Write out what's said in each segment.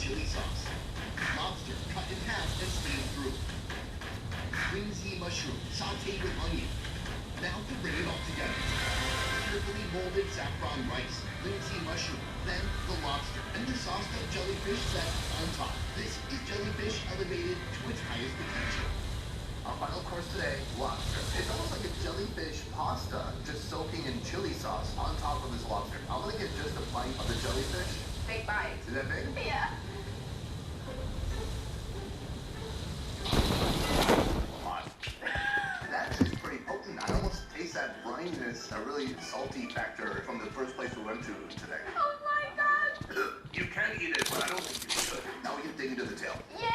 chili sauce. Lobster cut in half and steamed through. Whimsy mushroom sauteed with onion. Now to bring it all together. Carefully molded saffron rice, whimsy mushroom, then the lobster, and the sauced up jellyfish set on top. This is jellyfish elevated to its highest potential. Our final course today, lobster. It's almost like a jellyfish pasta, just soaking in chili sauce on top of this lobster. I'm gonna get just a bite of the jellyfish. Big bite. Is that big? Yeah. That's just pretty potent. I almost taste that brininess, a really salty factor from the first place we went to today. Oh my god. You can eat it, but I don't think you should. Now we can dig into the tail. Yay!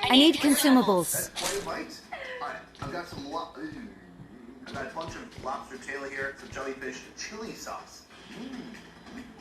I need consumables. That's quite a bite. Alright, I've got some I've got a bunch of lobster tail here, some jellyfish, chili sauce.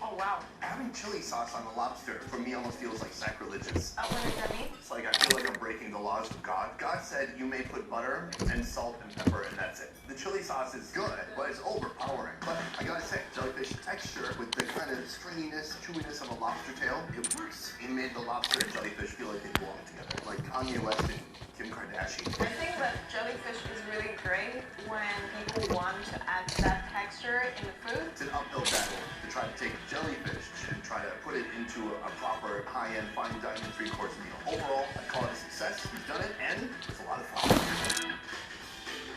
Oh wow. Having chili sauce on the lobster, for me, almost feels like sacrilegious. What does that mean? It's like I feel like I'm breaking the laws of God. God said you may put butter and salt and pepper, and that's it. The chili sauce is good, but it's overpowering. But I gotta say, jellyfish texture with the kind of stringiness, chewiness of a lobster tail, it works. It made the lobster and jellyfish feel like they belong together, like Kanye West and Kim Kardashian. I think that jellyfish is really great when people want to add that texture in the food. It's an uphill battle to try to take jellyfish and try to put it into a proper high-end fine dining three-course meal. Overall, I call it a success. We've done it, and it's a lot of fun.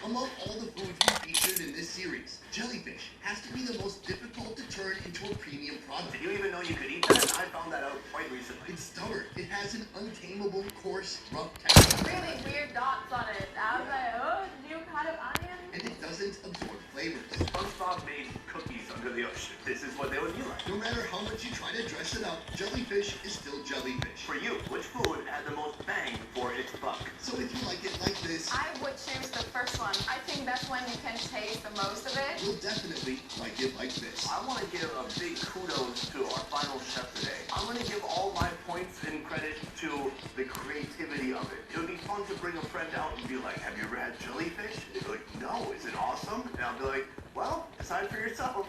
Among all the foods we featured in this series, jellyfish has to be the most difficult to turn into a premium product. Did you even know you could eat that? I found that out quite recently. It's stubborn. It has an untamable, coarse, rough texture. Really weird dots on it. I was like, oh, did you cut an onion? And it doesn't absorb flavors. SpongeBob made cookies under the ocean. This is what they would be like. No matter how much you try to dress it up, jellyfish is still jellyfish. For you, which food had the most bang for its buck? So if you like it like this, I would choose the first one. I think that's when you can taste the most of it. you'll definitely like it like this. I want to give a big kudos to our final chef today. I'm going to give all my points and credit to the creativity of it. It would be fun to bring a friend out and be like, have you ever had jellyfish? They'd be like, no, is it awesome? And I'll be like, well, decide for yourself.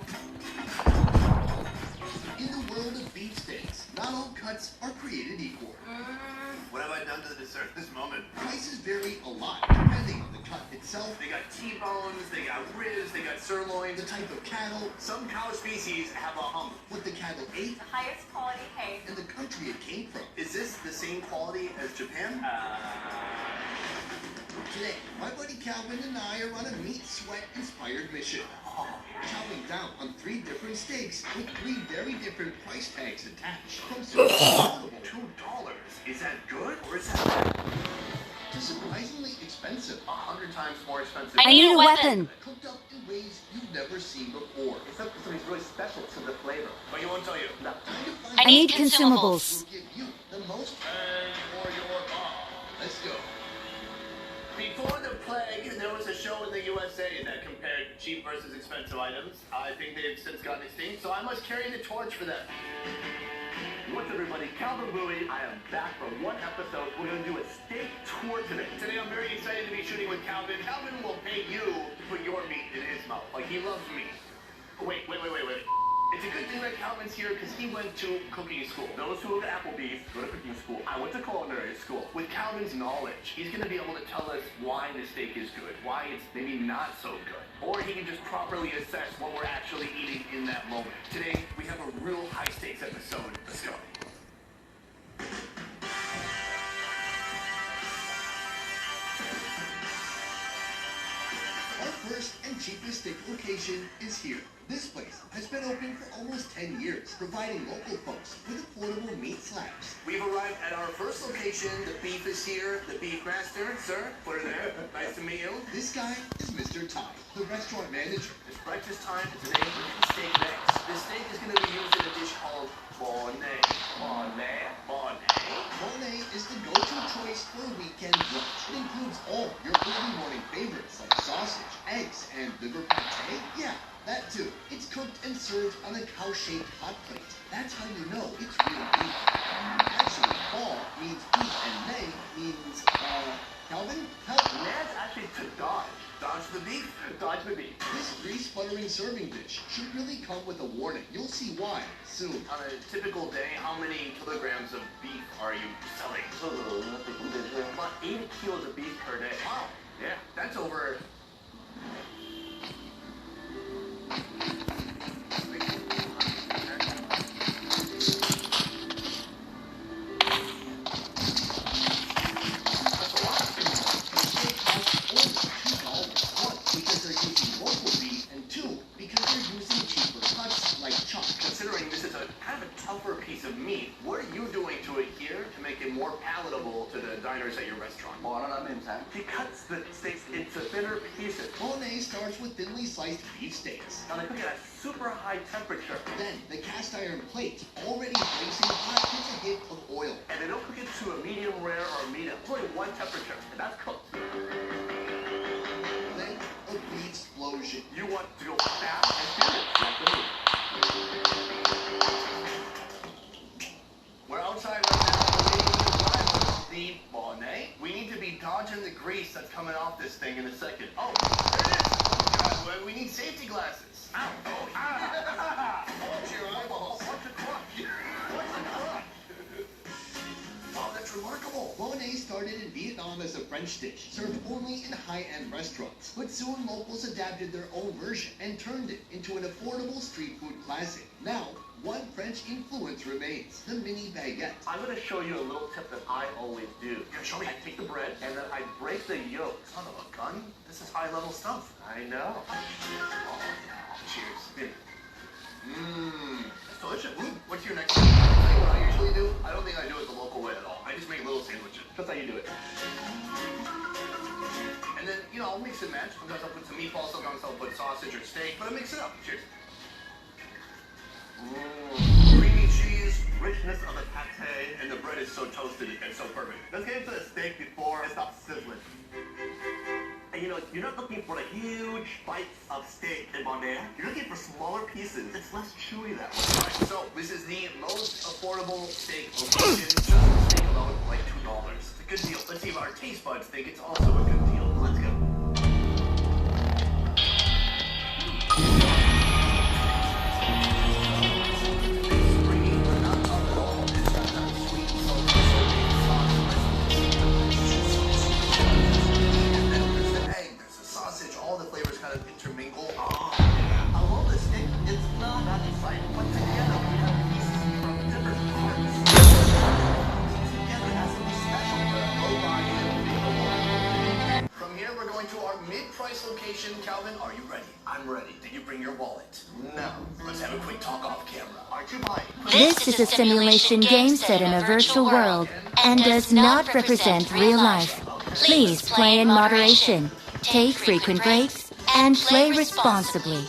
In the world of beefsteaks, not all cuts are created equal. What have I done to the dessert this moment? Prices vary a lot, depending on the cut itself. They got T-bones, they got ribs, they got sirloin, the type of cattle. Some cow species have a hump. What the cattle ate, The highest quality cake. and the country it came from. Is this the same quality as Japan? Today, my buddy Calvin and I are on a meat sweat inspired mission. Chowing down on 3 different steaks with 3 very different price tags attached. From $2. Is that good or is that bad? To surprisingly expensive. 100 times more expensive. I need a weapon. Cooked up in ways you've never seen before. Except for something really special to the flavor. But you won't tell you. No. I need consumables. Will give you the most bang for your buck. Let's go. Before the plague, there was a show in the USA that compared cheap versus expensive items. I think they've since gotten extinct, so I must carry the torch for them. What's up, everybody? Calvin Bowie. I am back for one episode. We're going to do a steak tour today. Today, I'm very excited to be shooting with Calvin. Calvin will pay you to put your meat in his mouth. Like, he loves meat. Wait. It's a good thing that Calvin's here because he went to cooking school. Those who go to Applebee's go to cooking school. I went to culinary school. With Calvin's knowledge, he's going to be able to tell us why the steak is good, why it's maybe not so good. Or he can just properly assess what we're actually eating in that moment. Today, we have a real high stakes episode. Let's go. Our first and cheapest steak location is here. This place has been open for almost 10 years, providing local folks with affordable meat slabs. We've arrived at our first location. The beef is here. The beef master, sir, put her there. Nice to meet you. This guy is Mr. Ty, the restaurant manager. It's breakfast time. Today we're eating steak next. This steak is going to be used in a dish called Mornay. Mornay is the go-to choice for a weekend brunch. It includes all your early morning favorites like sausage, eggs, and liver pate. Yeah, that too. It's cooked and served on a cow-shaped hot plate. That's how you know it's real beef. Actually, ball means beef and nay means, Calvin, help. That's actually to dodge. Dodge the beef. Dodge the beef. This grease-buttering serving dish should really come with a warning. You'll see why soon. On a typical day, how many kilograms of beef are you selling? About 80 kilos of beef per day. Wow. Yeah, that's over. Considering this is a kind of a tougher piece of meat, what are you doing to it here to make it more palatable to the diners at your restaurant? He cuts the steaks into thinner pieces. Bolognese starts with thinly sliced beef steaks. Now they cook it at super high temperature. Then the cast iron plate, already blazing hot, gives a hit of oil. And they don't cook it to a medium rare or a medium. It's only one temperature, and that's cooked. Then a beef explosion. You want to go fast and furious. We're outside right now. The bolognese. We need to be dodging the grease that's coming off this thing in a second. Oh, there it is. Oh, God, we need safety glasses. Ow. Oh, watch your eyeballs. What's the crunch? What's the crunch? Wow, that's remarkable. Bolognese started in Vietnam as a French dish, served only in high-end restaurants. But soon locals adapted their own version and turned it into an affordable street food classic. Now, one French influence remains, the mini baguette. I'm going to show you a little tip that I always do. Yeah, show me. I take the bread and then I break the yolk. Son of a gun. This is high-level stuff. I know. Oh, cheers. Mmm. It's delicious. What's your next one? Tell you what I usually do? I don't think I do it the local way at all. I just make little sandwiches. That's how you do it. And then, I'll mix and match. Sometimes I'll put some meatballs, sometimes I'll put sausage or steak, but I mix it up. Cheers. Creamy cheese, Richness of the pate. and the bread is so toasted and so perfect. Let's get into the steak before it stops sizzling. And you're not looking for the huge bites of steak in Bonaire. You're looking for smaller pieces. It's less chewy that way. Right, so this is the most affordable steak location. Just the steak alone, like $2. It's a good deal. Let's see if our taste buds think it's also a good deal. Let's go. All the flavors kind of intermingle. Oh, yeah. I love the steak. It's not that exciting. Put together, we have pieces from different parts. Together, that's something special. From here, we're going to our mid-price location. Calvin, are you ready? I'm ready. Did you bring your wallet? No. Let's have a quick talk off camera. Aren't you buying? This is a simulation game set in a virtual world and does not represent real life. Please play in moderation, take frequent breaks, and play responsibly.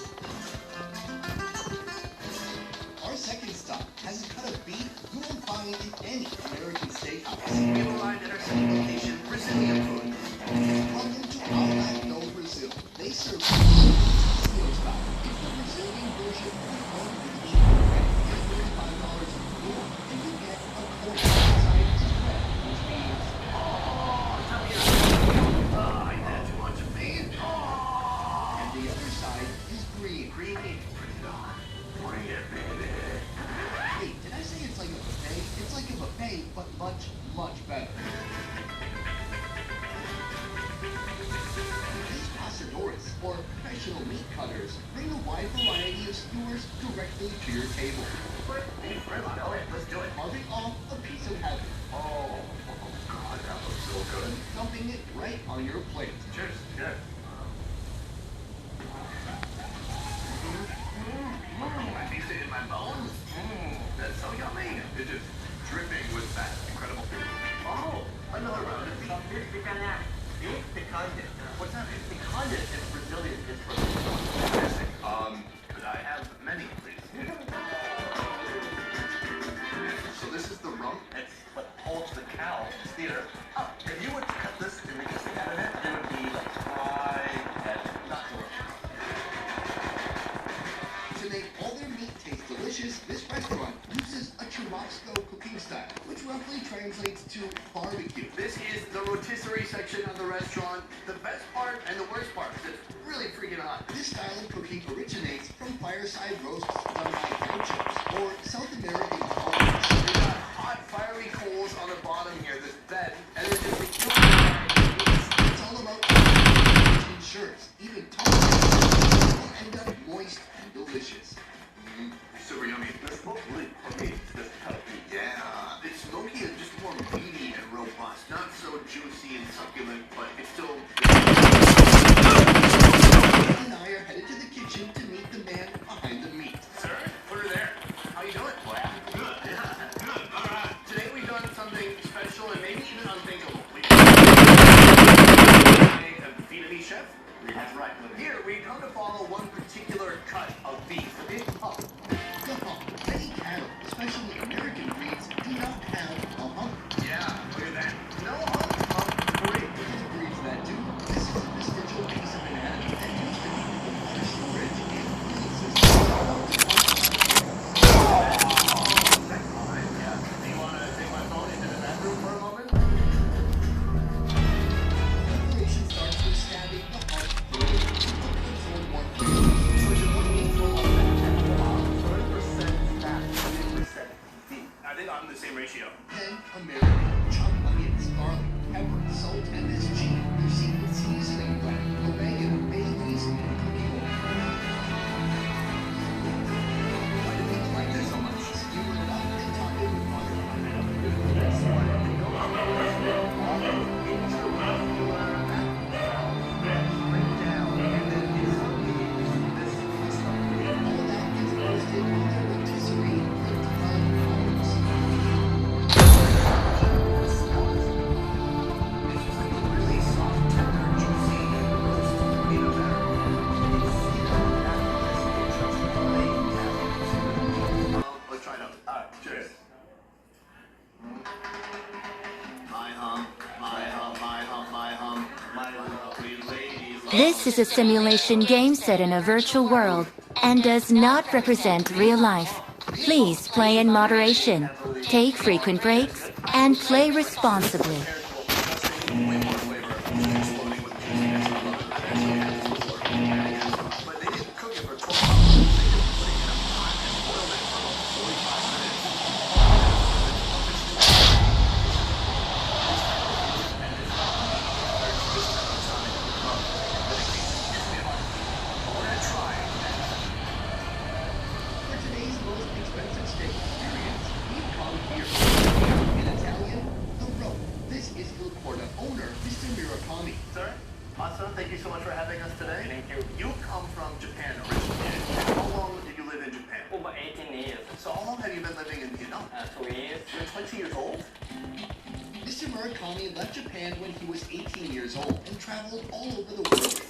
Our second stop has a cut of beef you won't find in any American steakhouse. We have arrived at our second location, Brazilian food. Welcome to Omlet no Brazil. They serve Brazilian style. It's the Brazilian version of the home with each bread. It's $35 a meal, and you get a quarter size bread, which means I had too much of me. and the other side is green. Creamy. Bring it, baby. Wait, did I say it's like a buffet? It's like a buffet, but much, much better. These pasadores, or professional meat cutters, bring a wide variety of skewers directly to your table. Let's do it. Carving off a piece of heaven, Oh, God, that looks so good. dumping it right on your plate. Cheers. Cheers. I taste it in my bones. That's so yummy. It's just dripping with fat. Incredible. Oh, another round of beef. What's that? Picante is Brazilian. It's for Fantastic. Could I have many, please? So this is the rump. It's what holds the cow. It's theater. Oh, if you were to cut this and make a steak out of it, it would be like fried and not delicious. To make all their meat taste delicious, this restaurant uses a churrasco cooking style, which roughly translates to barbecue. This is the rotisserie section of the restaurant. The best part and the worst part is it's really freaking hot. This style of cooking originates from fireside roasts done by gauchos, or South American farmers. We got hot, fiery coals on the bottom here, this bed, and then just It's all about shirts. Even tall will end up moist and delicious. Super yummy. This book really, for me, this kind of thing. Yeah, it's smoky and just more meaty and robust. Not so juicy and succulent, but it's still. Dave and I are headed to the kitchen to meet the man behind the meat. Sir, put her there. How you doing? Wow. Good. Yeah. Good. All right. Today we've done something special and maybe even unthinkable. We a Vietnamese chef. That's right. Here we come to follow one particular cut of beef. The big hump. The hump. Many cattle, especially American breeds, do not have a hump. Yeah, look at that. No hump. Great. Look at the breeds that do. This is a spiritual piece of anatomy that used to be for water storage and cooling systems. That's fine. Yeah. Do you want to take my phone into the bathroom for a moment? Preparation starts with stabbing the heart through to absorb more flavor. So you're looking for a fat, 30% fat, 20% beef. I think I'm the same ratio. Then American chopped onions, garlic, pepper, salt, and this cheap, their secret seasoning blend, oregano, bay leaves, and cooking oil. Why do people like this so much? Skewer it up and top it with butter. All that gets roasted on their rotisserie for 12 hours. It's just like really soft, tender, juicy, roast tomato batter. Let's try it out. All right. Cheers. My hump, my hump, my hump, my hump, my lovely ladies. This is a simulation game set in a virtual world and does not represent real life. Please play in moderation, take frequent breaks, and play responsibly. Way more flavor, exploding with juiciness. I love it. I've actually had this before. But they didn't cook it for 12 hours. They just put it in a pot and boiled it for about 45 minutes. For today's most expensive steak experience, we've come here. In Italian, the rope. This is Il Porta owner, Mr. Murakami. Sir, Masa, thank you so much for having us today. Thank you. You come from Japan originally. How long did you live in Japan? Over 18 years. So how long have you been living in Vietnam? 2 years. You're 20 years old? Mr. Murakami left Japan when he was 18 years old and traveled all over the world,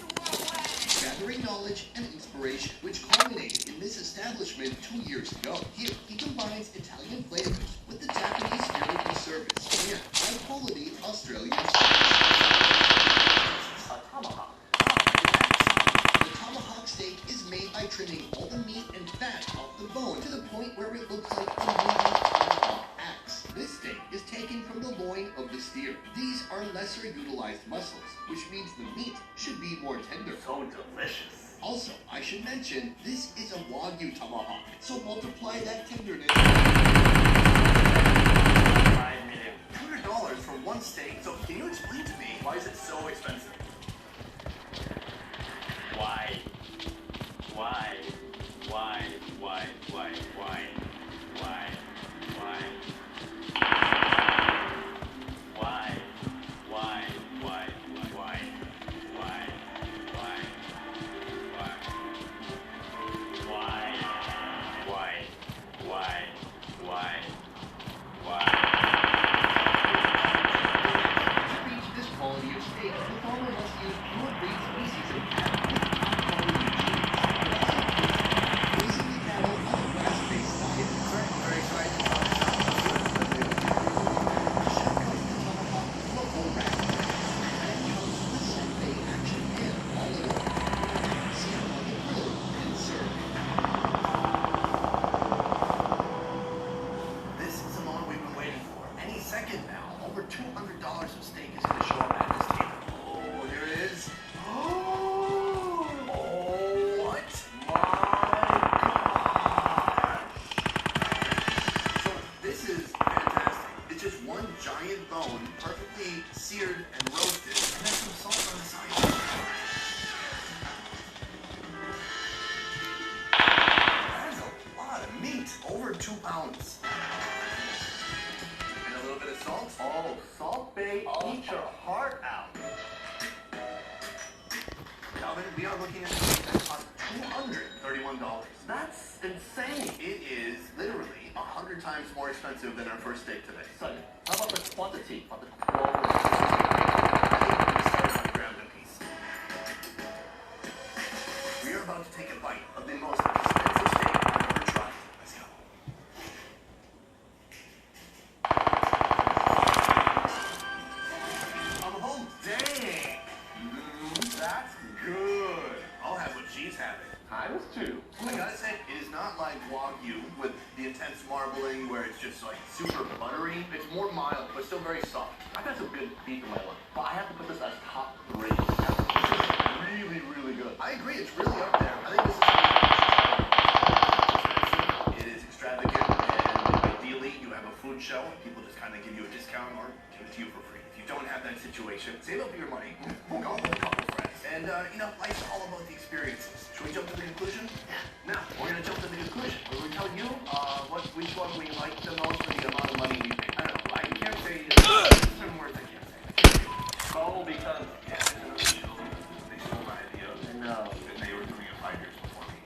gathering knowledge and inspiration, which culminated in this establishment 2 years ago. Here, he combines Italian flavors with the Japanese spirit of service and high-quality Australian Tomahawk. The tomahawk steak is made by trimming all the meat and fat off the bone to the point where it looks like a moving tomahawk axe. This steak is taken from the loin of the steer. These are lesser utilized muscles, which means the meat should be more tender. So delicious. Also, I should mention, this is a Wagyu tomahawk, so multiply that tenderness. 5 million. $200 for one steak. So can you explain to me why is it so expensive? Why? Why? Why? Why? Why? Why? Why? Why? Why? Why? Why? Why? Why? Why? Why? Why? Why? Why? Why? To reach this quality of steak, the farmer must use pure breed species of cattle with top-quality genes. It also includes raising the cattle on a grass-based diet. Very excited. The chef cuts the tomahawk to a whole rack. Then comes the senbei action and all of it. Sear on the grill and serve. This is the moment we've been waiting for. Any second now, over $200 of steak is going to show up at this table. Oh, here it is. Oh, what? My gosh. So this is fantastic. It's just one giant bone, perfectly seared and roasted, and then some salt on the side. That's a lot of meat, over 2 pounds. And a little bit of salt. Oh, Salt Bay, eat your heart out. Calvin, we are looking at something that costs $231. That's insane. It is literally 100 times more expensive than our first steak today. So, how about the quantity of the quality? I think we started on grams a piece. We are about to take a bite of the most expensive steak I've ever tried. Let's go. I'm home. Dang. That's good. I'll have what she's having. Times 2. I gotta say, it is not like Wagyu with the intense marbling where it's just like super buttery. It's more mild, but still very soft. I've had some good beef in my life, but I have to put this as top 3. This is really, really good. I agree, it's really up there. I think this is it is extravagant, and ideally you have a food show and people just kind of give you a discount or give it to you for free. If you don't have that situation, save up your money, go with a couple friends. And, life's all about the experiences. Should we jump to the conclusion? Yeah. Now, we're going to jump to the conclusion. We're going to tell you which one we like the most for the amount of money we pay. I don't know. I can't say some words I can't say. Oh, because Yeah, they stole my idea. And they were doing it 5 years before me.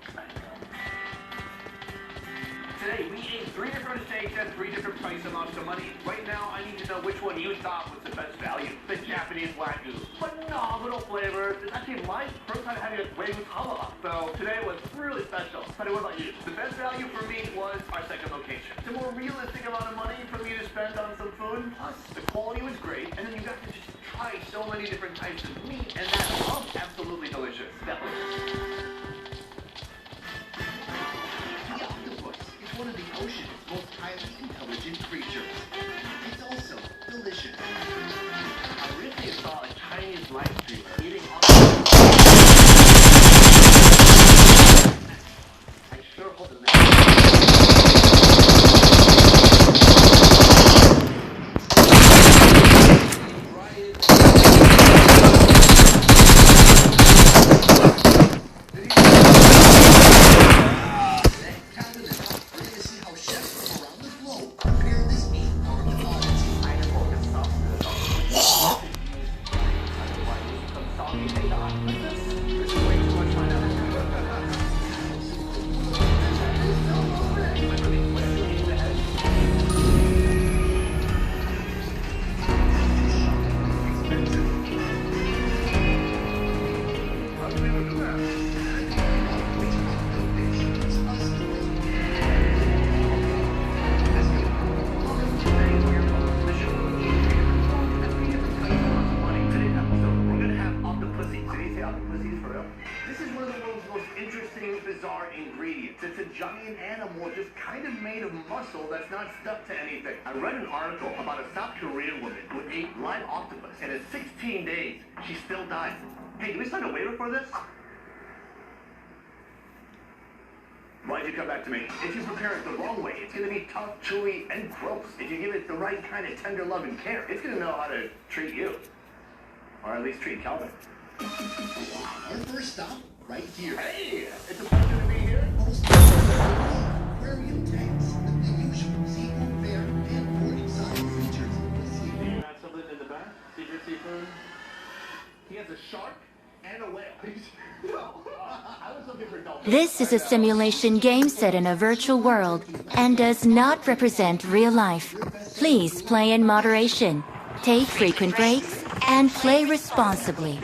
today we ate 3 different steaks at 3 different price amounts of money. Right now, I need to know which one you thought was the best value. The Japanese Wagyu. Phenomenal flavors. It's actually my first time having a Wagyu tomahawk. So today was really special. But what about you? The best value for me was our second location. It's a more realistic amount of money for me to spend on some food. Plus, the quality was great. And then you got to just try so many different types of meat. And that was absolutely delicious. Definitely. The octopus is one of the ocean's most highly intelligent creatures. It's also delicious. I recently saw a Chinese live streamer eating octopus. I sure hope that Calvin and I are going to see how chefs from around the globe prepare this meat for the audience. This is one of the world's most interesting, bizarre ingredients. It's a giant animal just kind of made of muscle that's not stuck to anything. I read an article about a South Korean woman who ate live octopus, and in 16 days, she still died. Hey, do we sign a waiver for this? Why'd you come back to me? If you prepare it the wrong way, it's going to be tough, chewy, and gross. If you give it the right kind of tender love and care, it's going to know how to treat you. Or at least treat Calvin. Our first stop, right here. Hey, it's a pleasure to be here. Most aquarium tanks with the usual seafood fare and 40 exotic creatures in the sea. you got something in the back? Secret seafood? He has a shark and a whale. I was looking for dolphins. This is a simulation game set in a virtual world and does not represent real life. Please play in moderation, take frequent breaks, and play responsibly.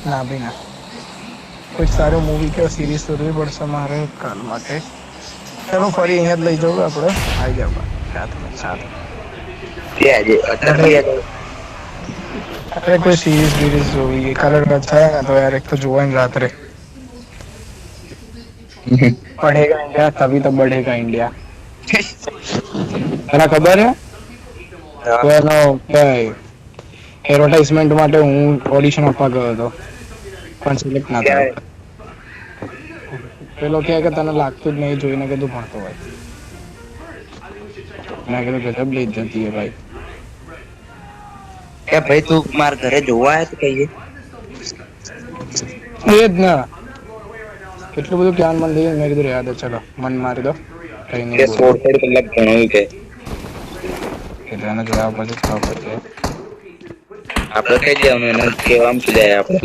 ના ભાઈ ના કોઈ સારો movie કે series શોધવી પડશે મારે કાલ માટે ચાલો ફરી અહીંયા જ લઈ જવું આપણે આવી જાવ સાથે અરે કોઈ સિરીઝ બીરીઝ જોવી કાલે રજા ને તો યાર એક તો જોવાની રાત્રે बढ़ेगा इंडिया तभी तो बढ़ेगा इंडिया तरा खबर है તો એનો એડવર્ટાઇઝમેન્ટ માટે હું ઓડિશન આપવા ગયો હતો પણ સિલેક્ટ ના થયો. પેલો કહે કે તને લાગતું જ નહીં જોઈને કે તું ભણતો હોય. મેં કીધું ગજબ લઈ જતી હે ભાઈ. કે ભાઈ તું માર ઘરે જોવા આવ્યો તો કહીએ એ જ ને એટલું બધું જ્ઞાન મન લઈ મેં કીધું યાદ ચલો મન મારી દો કઈ કે નહીં 16 કલાક ભણ્યું કે એટલે એને જોયા પછી ખબર પડશે. આપણે કઈ દેવાનું એને કહેવામાં શું જાય આપણે.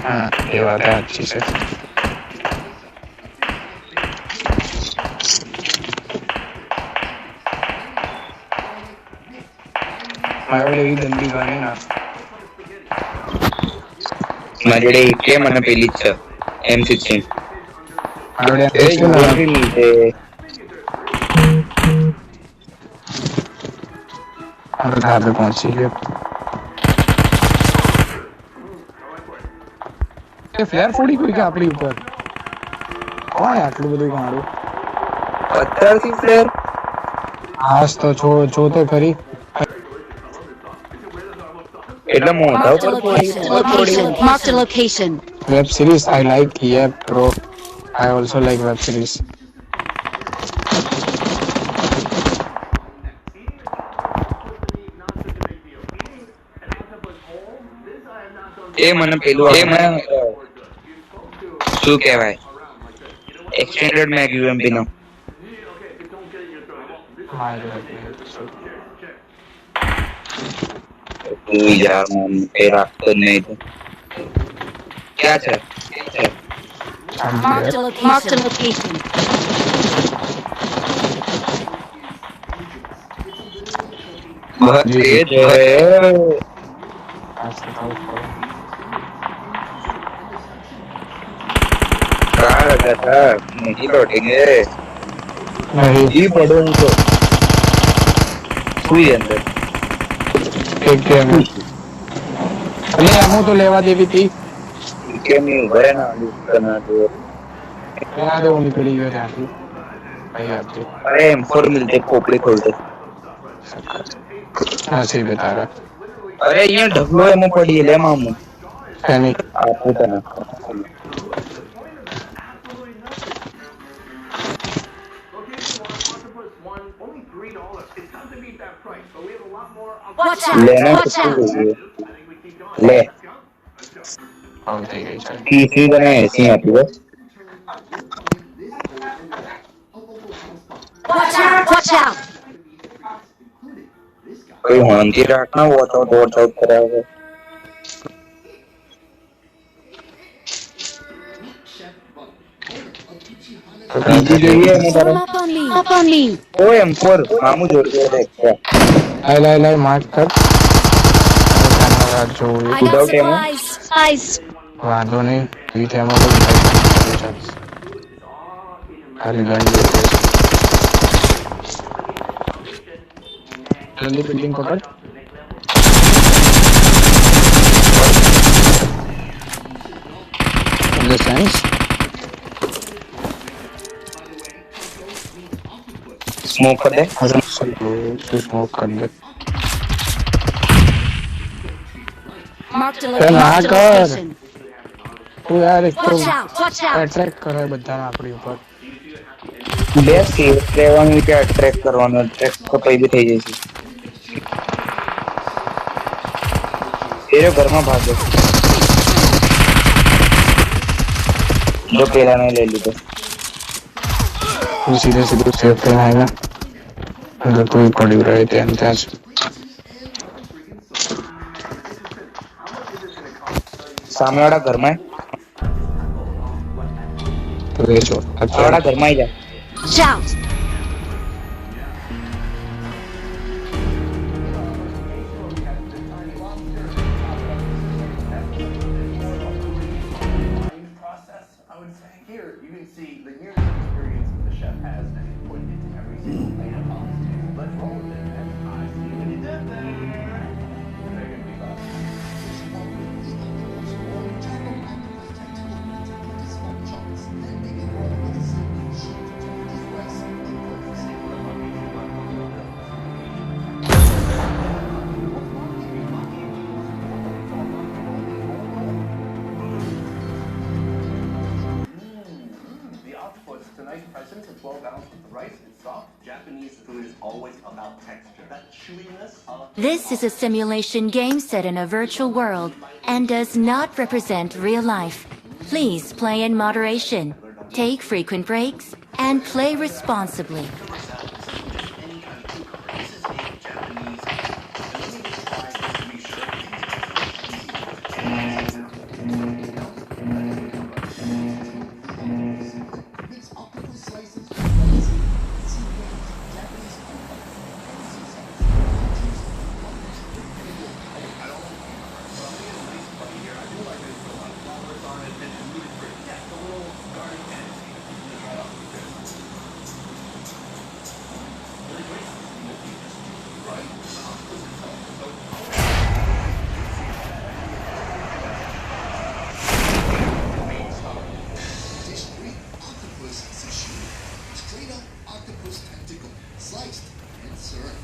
હા એ વાત સાચી છે. મારે એવી ગંદી ગાની ના મારી જોડે AKM અને પેલી જ છે M16. મારે એ જોડેલી છે આપણે ધાબે પહોંચી ગયો. એ ફ્લેર ફોડી કોઈ કે આપણી ઉપર કોણ આટલું બધું ગાડું 18 ફ્લેર હાસ તો જો તો ખરી. એટલે મોઢા Marked a ઉપર location. Marked a location. Web series I like. Yeah, bro. I also like web series. એ મને પેલું શું કહેવાય એક્સટેન્ડેડ મેગ UMP નો યાર મને એ રાખતો જ નહીં તો ક્યાં છે Marked a location. બસ એ જ હે कार लगा था नहीं लौटेंगे नहीं पड़ो उनको सुई अंदर એક ગેમ અલે આમો તો લેવા દેવી હતી કે નહીં ઘરે ના કરના તો લેવા દે હું નીકળી ગયો ત્યાંથી ભાઈ આપજે अरे M4 मिलते खोपड़ी खोलते નસીબ હે તારા अरे ये ढगलो एम पड़ी ले मामू એની आपको तना Watch out! लेना Watch out! ले આવ થઈ ગઈ છે तीसरी जना ऐसी आती बस Watch out! Watch out! कोई हांती रखना वो तो दौड़ दौड़ कराओगे तीसरी જોઈએ ને તારે Form up on me. Up on me. O M4 મામુ જોડે દેખ લાઈ માર્ક કર ધન્યવાદ જો I got Without ammo? supplies. વાંધો નહીં વીટ એમાં તો ખાલી ગન જલ્દી બિલ્ડિંગ પકડ The sense स्मोक कर दे to smoke कर दे Marked a Then I got- location. તું યાર એક તો Watch out! Watch out! Attract કરે બધાને આપણી ઉપર બે સેફ રહેવાનું કે અટ્રેક્ટ કરવાનું અટ્રેક્ટ તો કઈ બી થઈ જશે એ ઘરમાં ભાગો જો પેલા ને લઈ લીધો તું સીધે સીધું સેફ થઈને આવ્યા અંદર કોઈ પડ્યું રહે ત્યાં ને ત્યાં જ સામેવાળા ઘરમાં તો એ જો સામેવાળા ઘરમાં આવી જા Watch out! process, I would say. Here, you can see the years of experience that the chef has and he put into every single plate of pasta. Let's roll with it, man. I see what he did there. Very good, big boss. well balanced with the rice. It's soft. Japanese food is always about texture. That chewiness of... This is a simulation game set in a virtual world and does not represent real life. Please play in moderation, take frequent breaks, and play responsibly. Mix octopus slices, rice, seaweed, Japanese cucumber, and sea sauce. I don't like but I'm getting a nice buddy here. I do like it. It's got a lot of flowers on it, and it's really pretty. Yeah, it's a little garden fantasy. Just right off the tip. Really great. Right. The octopus itself. So, main star. Dish 3, octopus sashimi. Straight up octopus tentacle, sliced and served.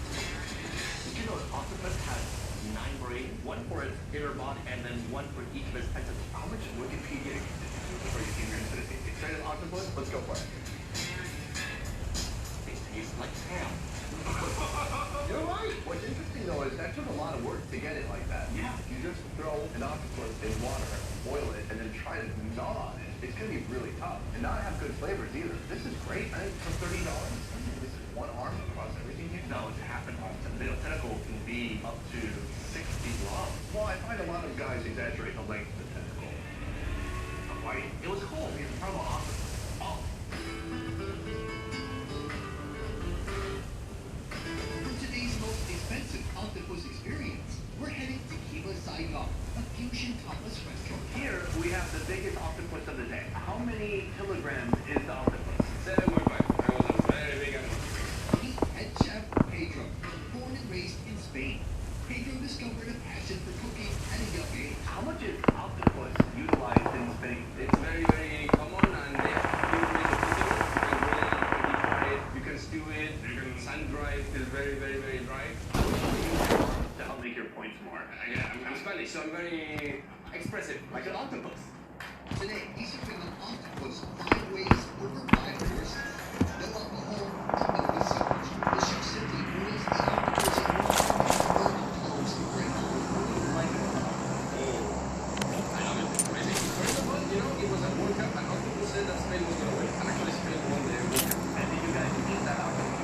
Did you know an octopus has 9 brains? One for its inner body and then one for each of its tentacles. How much Wikipedia for you can read? It's straight up octopus? Let's go for it. It tastes like ham. You're right. What's interesting though is that took a lot of work to get it like that. Yeah. If you just throw an octopus in water, boil it, and then try to gnaw on it, it's gonna be really tough and not have good flavors either. This is great. I think for $30, this is one arm across everything here. No, it's half an arm. The middle tentacle can be up to 6 feet long. Well, I find a lot of guys exaggerate the length of the tentacle. Right? It was cool. We had trouble octopus. Oh. For today's most expensive octopus experience, we're heading to Kiba Saigon, a fusion tapas restaurant. Here we have the biggest octopus of the day. How many kilograms is the octopus? 7.5. I was a very big animal. Meet head chef Pedro, born and raised in Spain. Pedro discovered a passion for cooking at a young age. How much is octopus utilized in Spain? It's very, very common and they have few ways of cooking it. You can grill it, you can deep fry it, you can stew it, you can sun dry it. It's very, very, very dry. To help make your points more. I'm Spanish, so I'm very expressive, like an octopus. Today, he's serving an octopus 5 ways over 5 courses. No alcohol, no research. The chef simply boils the octopus in water and cloves the bread. I love it. Amazing. First of all, it was a World Cup and octopus said that Spain was going to win. And actually Spain won the World Cup. And did you guys eat that octopus?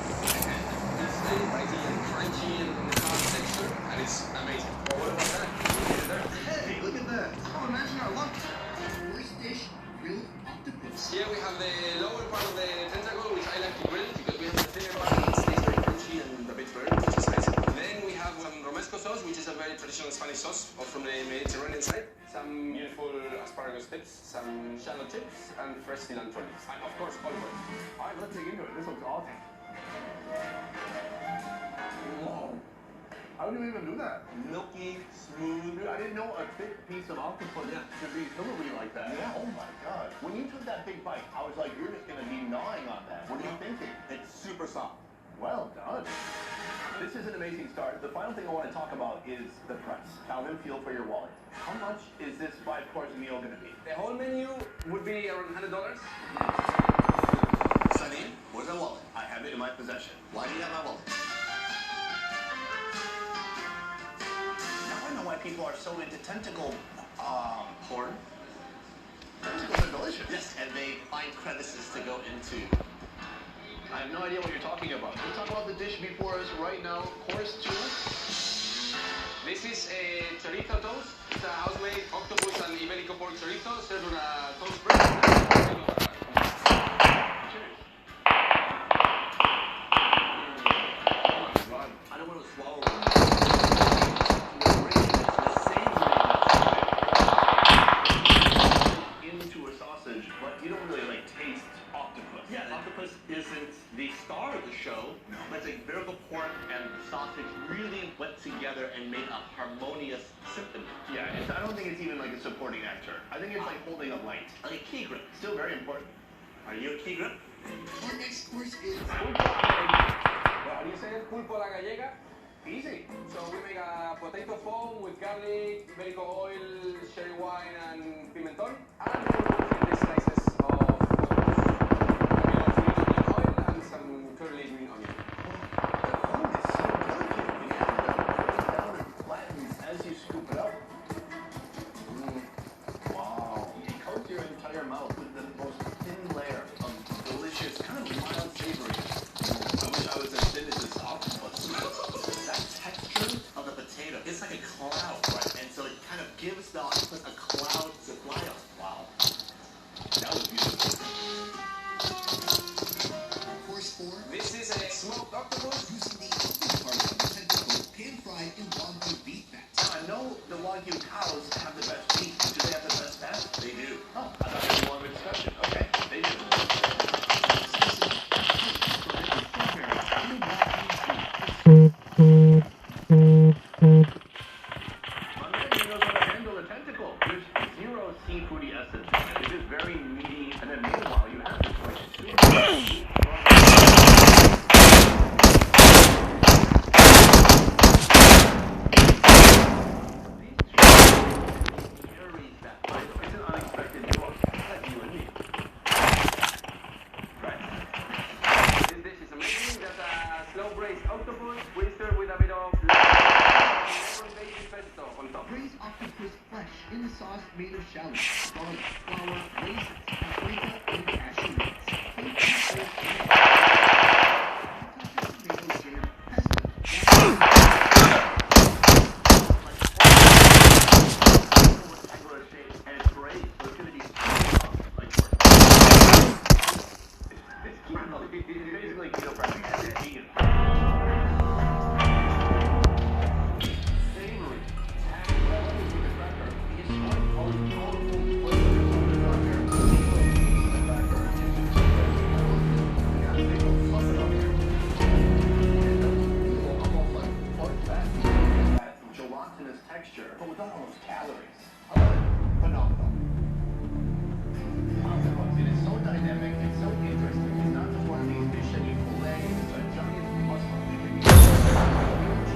It's very bitey and crunchy and on the hard texture, and it's amazing. Well, what about that? Look at that. Hey, look at that. Oh, imagine our lunch. First dish, grilled octopus. Here we have the lower part of the tentacle, which I like to grill because we have the thinner part, it stays very crunchy and a bit burnt, which is nice. Then we have some romesco sauce, which is a very traditional Spanish sauce, or from the Mediterranean side. Some beautiful asparagus tips, some shallot chips, and fresh cilantro leaves. And of course, olive oil. All right, let's dig into it. This looks awesome. Whoa. How do you even do that? Milky, smooth. Dude, I didn't know a thick piece of octopus could be filigree like that. Yeah. Oh my god. When you took that big bite, I was like, you're just gonna be gnawing on that. What are you thinking? It's super soft. Well done. This is an amazing start. The final thing I want to talk about is the price. Calvin, feel for your wallet. How much is this 5-course meal gonna be? The whole menu would be around $100. Sunny, where's my wallet? I have it in my possession. Why do you have my wallet? Now I know why people are so into tentacle porn. Tentacles are delicious. Yes, and they find crevices to go into. I have no idea what you're talking about. Let's talk about the dish before us right now. Course 2. This is a chorizo toast. It's a house-made octopus and Iberico pork chorizo served on a toast bread. Cheers. I don't want to swallow Into a sausage, but you don't really like taste octopus. Yeah, octopus isn't the star of the show. No. But it's like Iberico pork and sausage really went together and made a harmonious symphony. Yeah, I don't think it's even like a supporting actor. I think it's like holding a light. Like a key grip. Still very important. Are you a key grip? Our next course is Well, how do you say it? Pulpo a la gallega. Easy. So we make a potato foam with garlic, Iberico oil, sherry wine, and pimenton. And then we're putting these slices of octopus. We also use olive oil the Wagyu cows have the best meat. Do they have the best fat? They do. Oh, I thought there was more of a discussion. Okay, they do. My man here knows how to handle a tentacle. There's zero seafoody essence on it. It's just very meaty, and then meanwhile you have this like super it's an unexpected draw. Like you and me. Right. This dish is amazing. That's a slow braised octopus. We serve with a bit of baby pesto on top. Braised octopus flesh in the sauce made of shallots, garlic, flour, raisins, paprika, and cashew nuts. Tomato jam, pesto, And it's great. So it's going to be like it's basically keto practice. It's vegan. Savory. Gelatinous texture, but without all those calories. Phenomenal. Octopus, it is so dynamic, it's so interesting. It's not just one of these fish that you fillet, it's a giant muscle.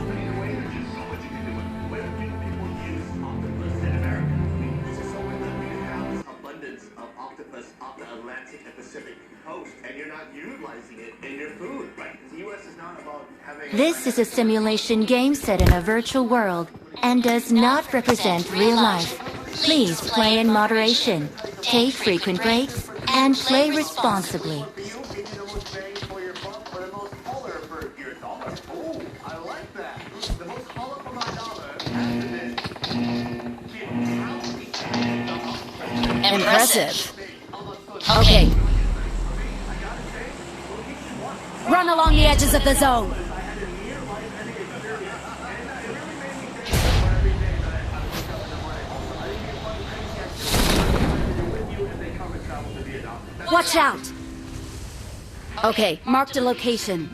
But either way, there's just so much you can do with it. Where do people use octopus in America? I mean, this is so weird that we have this abundance of octopus off the Atlantic and Pacific coast, and you're not utilizing it in your food, right? The U.S. is not about having... This is a simulation game set in a virtual world and does not represent real life. Please play in moderation, take frequent breaks, and play responsibly. For you, maybe the most bang for your buck, or the most color for your dollar. Oh, I like that. The most color for my dollar has been Impressive. Okay. Run along the edges of the zone. Watch out. Okay, marked a location.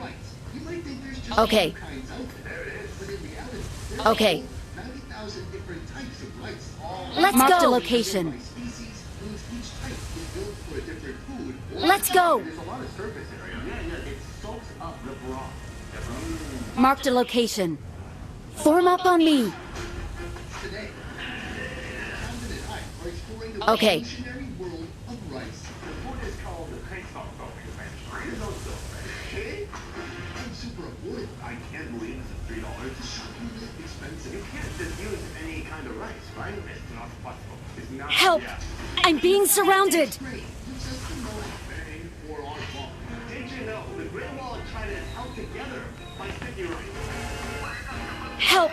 You might think there's just Okay. all kinds out there, but in reality, there's Okay. 90,000 different types of rice. Let's Marked a Rice location. species means each type is built for a different food. Let's go. There's a lot of surface area. Yeah, it soaks up the broth. Marked a location. Form up on me. Today, Camden and I are exploring the Okay. revolutionary world of rice. The food is called the Pixar Going Adventure. You know so, right? I'm super aboard. I can't believe this is $3. It's shockingly expensive. You can't just use any kind of rice, right? It's not possible. It's not. Help. Yeah. I'm being surrounded. Great. Gives us the most bang for our buck. Did you know the Great Wall of China is held together by sticky rice? Help.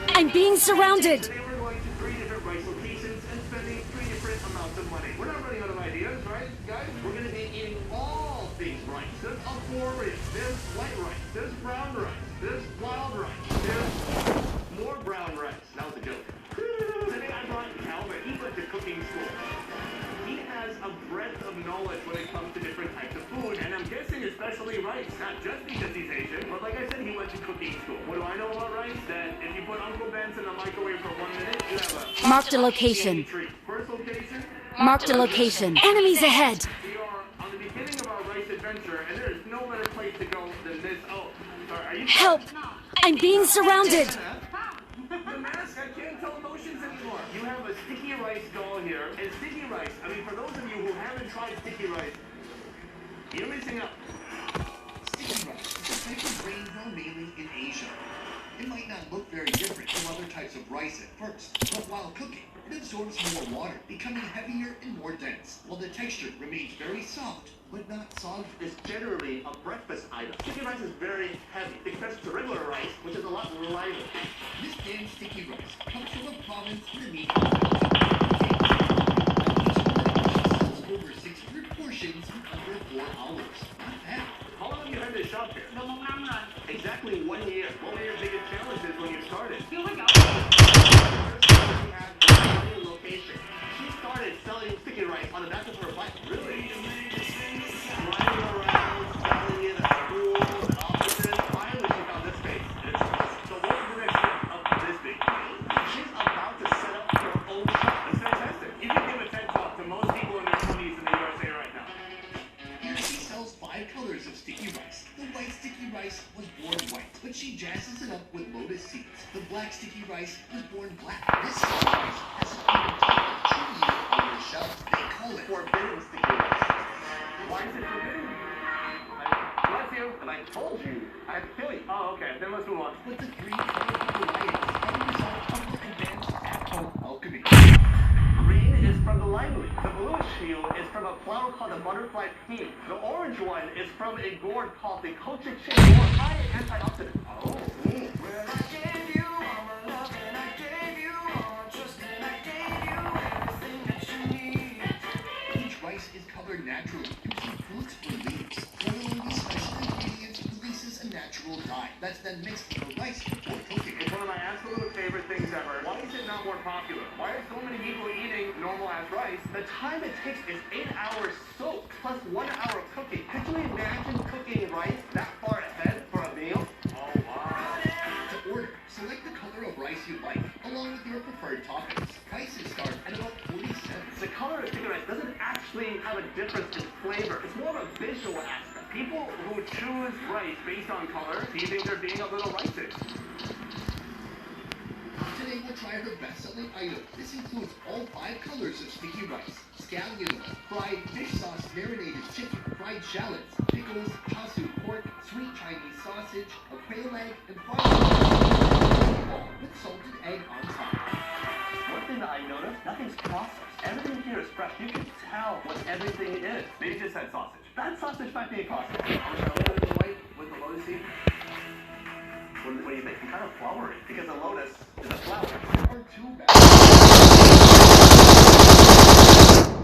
I'm being surrounded. Today we're going to 3 different rice locations and spending 3 different amounts of money. We're not running out of ideas, right, guys? We're going to be eating all things rice. There's Alforium, there's white rice, there's brown rice, there's wild rice, there's more brown rice. That was a joke. Today I brought Calvin. He went to cooking school. He has a breadth of knowledge when it comes to different types of food, and I'm guessing especially rice. Not just because he's Asian, but like I said, he went to cooking school. What do I know about rice? That if you put Uncle Ben's in the microwave for 1 minute, you have a Marked a location. treat. First location. Marked a location. Enemies ahead. We are on the beginning of our rice adventure, and there is no better place to go than this. Oh, sorry, are you? Help. I'm being surrounded. The mask, I can't tell emotions anymore. You have a sticky rice doll here, and sticky rice, I mean, for those of you who haven't tried sticky rice, you're missing out. Sticky rice is a type of grain grown mainly in Asia. It might not look very different from other types of rice at first, but while cooking, it absorbs more water, becoming heavier and more dense, while the texture remains very soft, but not soggy. It's generally a breakfast item. Sticky rice is very heavy, compared to regular rice, which is a lot lighter. This damn sticky rice comes from a province in the meat over 600 portions in under 4 hours. Not bad. How long have you had this shop here? Exactly 1 year. What were your biggest challenges when you started? secrets. The black sticky rice was born black. This sticky rice has an even tougher, chewier outer shell. They call it Forbidden sticky rice. Why is it forbidden? Bless you, and I told you. I have to kill you. Oh, okay. Then let's move on. but the three colorful varieties are the result of more advanced at-home alchemy. Green is from the lime leaf. The bluish hue is from a flower called the butterfly pea. The orange one is from a gourd called the cochiching gourd, high in antioxidant. Oh. Each rice is colored naturally using fruits or leaves. Boiling these special ingredients releases a natural dye that's then mixed in the rice before cooking. It's one of my absolute favorite things ever. Why is it not more popular? Why are so many people eating normal-ass rice? The time it takes is 8 hours soaked, plus 1 hour of cooking. Could you imagine cooking rice that far ahead for a meal? Oh, wow. To order, select the color of rice you like, along with your preferred toppings. Prices start at about 40 cents. The color of sticky rice doesn't actually have a difference in flavor. It's more of a visual aspect. People who choose rice based on color, do you think they're being a little racist? Today we'll try her best-selling item. This includes all 5 colors of sticky rice, scallion oil, fried fish sauce, marinated chicken, fried shallots, pickles, chasu pork, sweet Chinese sausage, a quail egg, and fried all with salted egg on top. One thing that I noticed, nothing's processed. Everything here is fresh. You can tell what everything is. Maybe just said sausage. That sausage might be processed. I wish I would have white with the lotus seed. What do you think? It's kind of flowery because the lotus is a flower. Or 2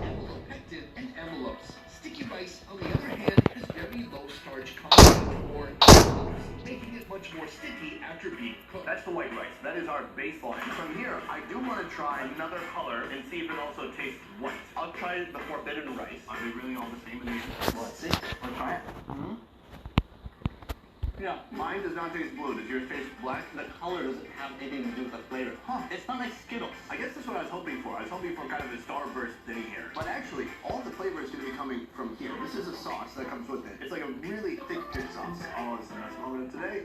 amylopectin and amylose. Sticky rice, on the other hand, has very low starch content or amylose, making it much more sticky after being cooked. That's the white rice. That is our baseline. From here, I do want to try another color and see if it also tastes white. I'll try the forbidden rice. Are they really all the same in the end? Well, let's see. Let's try it. Yeah, mine does not taste blue. Does yours taste black? The color doesn't have anything to do with the flavor. It's not like Skittles. I guess that's what I was hoping for. I was hoping for kind of a starburst thing here. But actually, all the flavor is going to be coming from here. This is a sauce that comes with it. It's like a really thick fish sauce. Oh, it's the best moment of today.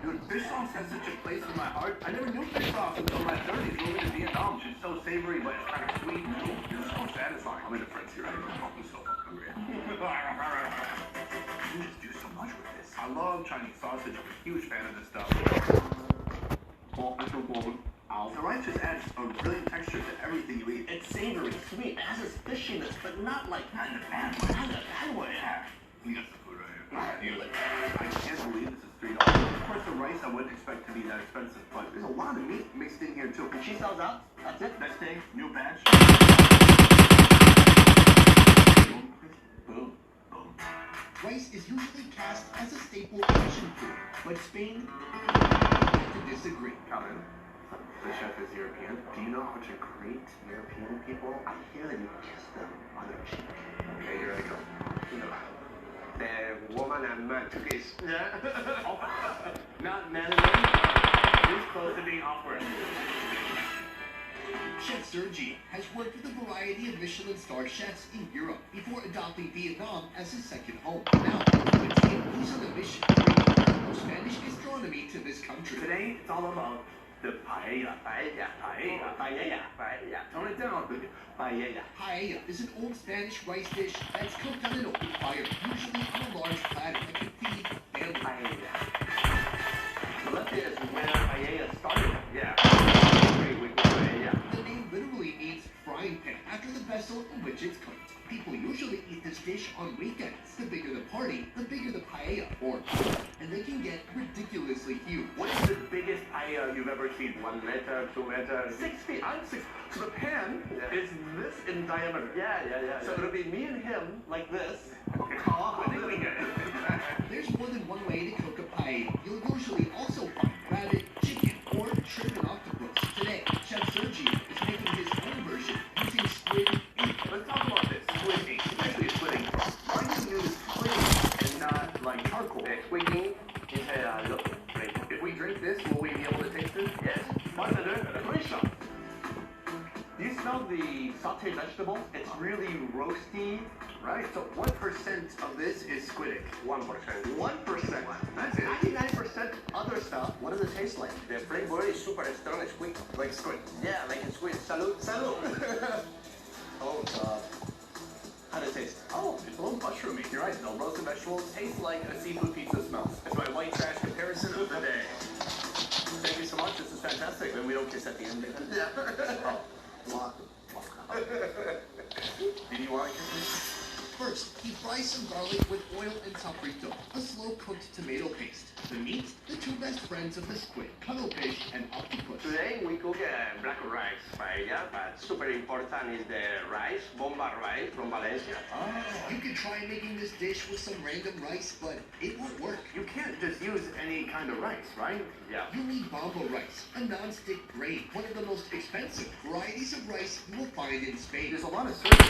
Dude, fish sauce has such a place in my heart. I never knew fish sauce until my 30s moving to Vietnam. It's so savory, but it's kind of sweet too. It's so satisfying. I'm in a frenzy right now. I'm so fucking hungry. You just do so much with this. I love Chinese sausage. I'm a huge fan of this stuff. The rice just adds a brilliant texture to everything you eat. It's savory, sweet. It has this fishiness, but not like not in a bad way. We got some food right here. I can't believe this is $3. Of course, the rice I wouldn't expect to be that expensive, but there's a lot of meat mixed in here too. When she sells out, that's it. Next day, new batch. Boom. Rice is usually cast as a staple Asian food, but Spain to disagree. Calvin, the chef is European. Do you know how to greet European people? I hear that you kiss them on their cheek. Okay, here I go. You know, the woman and man to kiss. Yeah. Not man and man. This close to being awkward. Chef Sergi has worked with a variety of Michelin-star chefs in Europe before adopting Vietnam as his second home. Now, he's on a mission to bring Spanish gastronomy to this country. Today, it's all about the paella. Tone it down, baby. Paella. Paella is an old Spanish rice dish that's cooked on an open fire, usually on a large platter that can feed families. Paella. Valencia is where paella started. Yeah. The name literally means frying pan after the vessel in which it's cooked. People usually eat this dish on weekends. The bigger the party, the bigger the paella, or and they can get ridiculously huge. What is the biggest paella you've ever seen? 1 meter, 2 meters? 6 feet. I'm 6. So the pan is this in diameter. Yeah. So it'll be me and him like this. Okay. I think we get it. There's more than one way to cook a paella. You'll usually also find rabbit, chicken, or shrimp and octopus. Today, Chef Sergi is making his own version using squid ink. Let's talk about this. Squid ink. It's actually a squid ink. Why do you use squid ink and not like charcoal? Squid ink is a look. If we drink this, will we be able to taste it? Yes. Do you smell the sauteed vegetable. It's really roasty. Right, so what percent of this is squidic? 1%. 1%. That's it. 99% other stuff. What does it taste like? The flavor is super strong, squid. Like squid. Yeah, like a squid. Salud. Salud. Oh, God. How does it taste? Oh, it's a little mushroomy. You're right. No, roasted vegetables taste like a seafood pizza smells. That's my white trash comparison of the day. Thank you so much. This is fantastic. And we don't kiss at the end. Yeah. Oh. Did you want to kiss me? First, he fries some garlic with oil and sofrito, a slow-cooked tomato paste. The meat, the two best friends of the squid, cuttlefish and octopus. Today we cook black rice paella, but super important is the rice, bomba rice from Valencia. You could try making this dish with some random rice, but it won't work. You can't just use any kind of rice, right? Yeah. You need bomba rice, a non-stick grade, one of the most expensive varieties of rice you will find in Spain. There's a lot of service.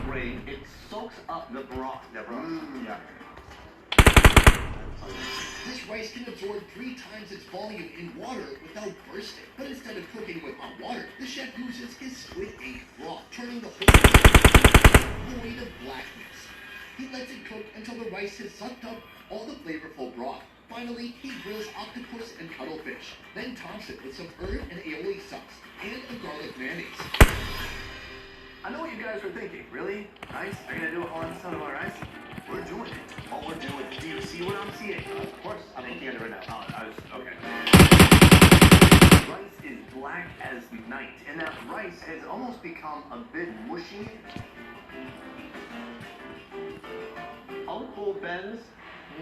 Great. It soaks up the broth. Yeah. This rice can absorb 3 times its volume in water without bursting. But instead of cooking with hot water, the chef uses his squid ink broth, turning the whole void of blackness. He lets it cook until the rice has sucked up all the flavorful broth. Finally, he grills octopus and cuttlefish, then tops it with some herb and aioli sauce and a garlic mayonnaise. I know what you guys are thinking. Really? Rice? They're gonna do a whole episode about rice? We're doing it. What we're doing. Do you see what I'm seeing? Of course. I'm looking at it right now. Oh, okay. Rice is black as night, and that rice has almost become a bit mushy. Uncle Ben's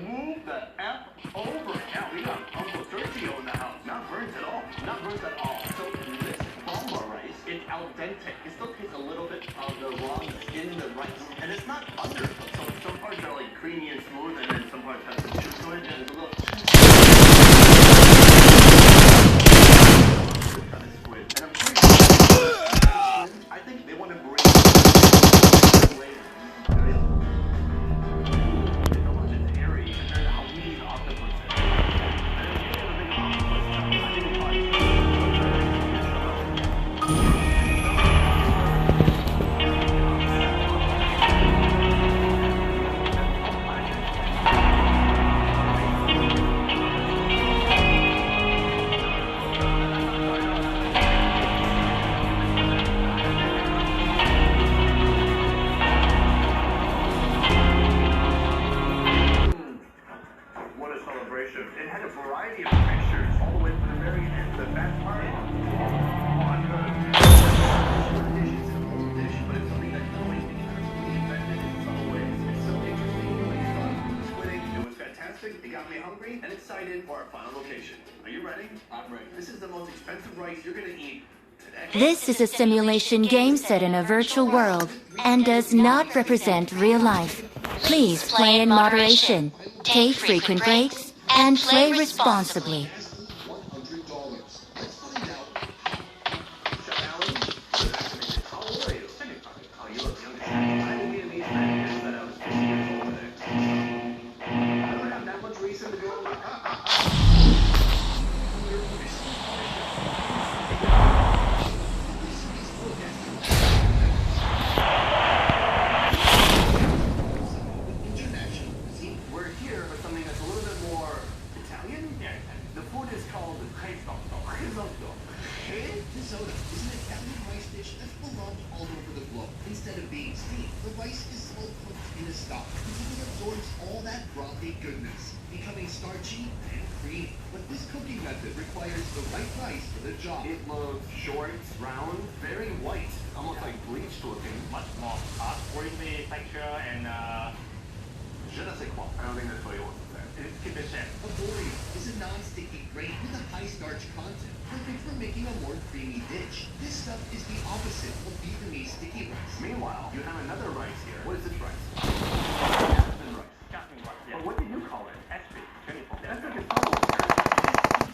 move the F over. Yeah, we got Uncle Sergio in the house. Not burnt at all. Not burnt at all. So this bomba rice, it's al dente. It still tastes a little bit of the rawness in the rice. And it's not undercooked. So some parts are like creamy and smooth, and then some parts have some juice to it, and it's a little kind of squid. And I'm pretty sure I think they want to bring away. It's almost airy compared to how we eat octopus. And if you have a big octopus, I think it's fine. What a celebration. It had a variety of textures all the way from the very end. The best part, dish is an old dish, but it's something that always becomes reinvented in some ways. It's so interesting when you start with squidding. It was fantastic. It got me hungry and excited for our final location. Are you ready? I'm ready. This is the most expensive rice you're going to eat today. This is a simulation game set in a virtual world and does not represent real life. Please play in moderation, take frequent breaks, and play responsibly. $100. Let's find out. Chef Allen, how old are you? Oh, you look younger. I didn't mean to be offended that I was 50 years old today. I don't have that much reason to go. International cuisine. We're here for something that's a little bit more Italian. Yeah, the food is called risotto. Risotto. Risotto is an Italian rice dish that's beloved all over the globe. Instead of being steamed, the rice is slow cooked in a stock until it absorbs all that brothy goodness, becoming starchy and creamy. But this cooking method requires the right rice for the job. It looks short, round, very white, almost like bleached looking. much more oily texture and Je ne sais quoi. I don't think that's what he wants to say. it's keep it short. A borio is a non-sticky grain with a high starch content, perfect for making a more creamy dish. This stuff is the opposite of Vietnamese sticky rice. Meanwhile, you have another rice here. What is this rice? Jasmine rice. Jasmine rice. Yeah. Oh, what did you call it? SP. That's like a subtle.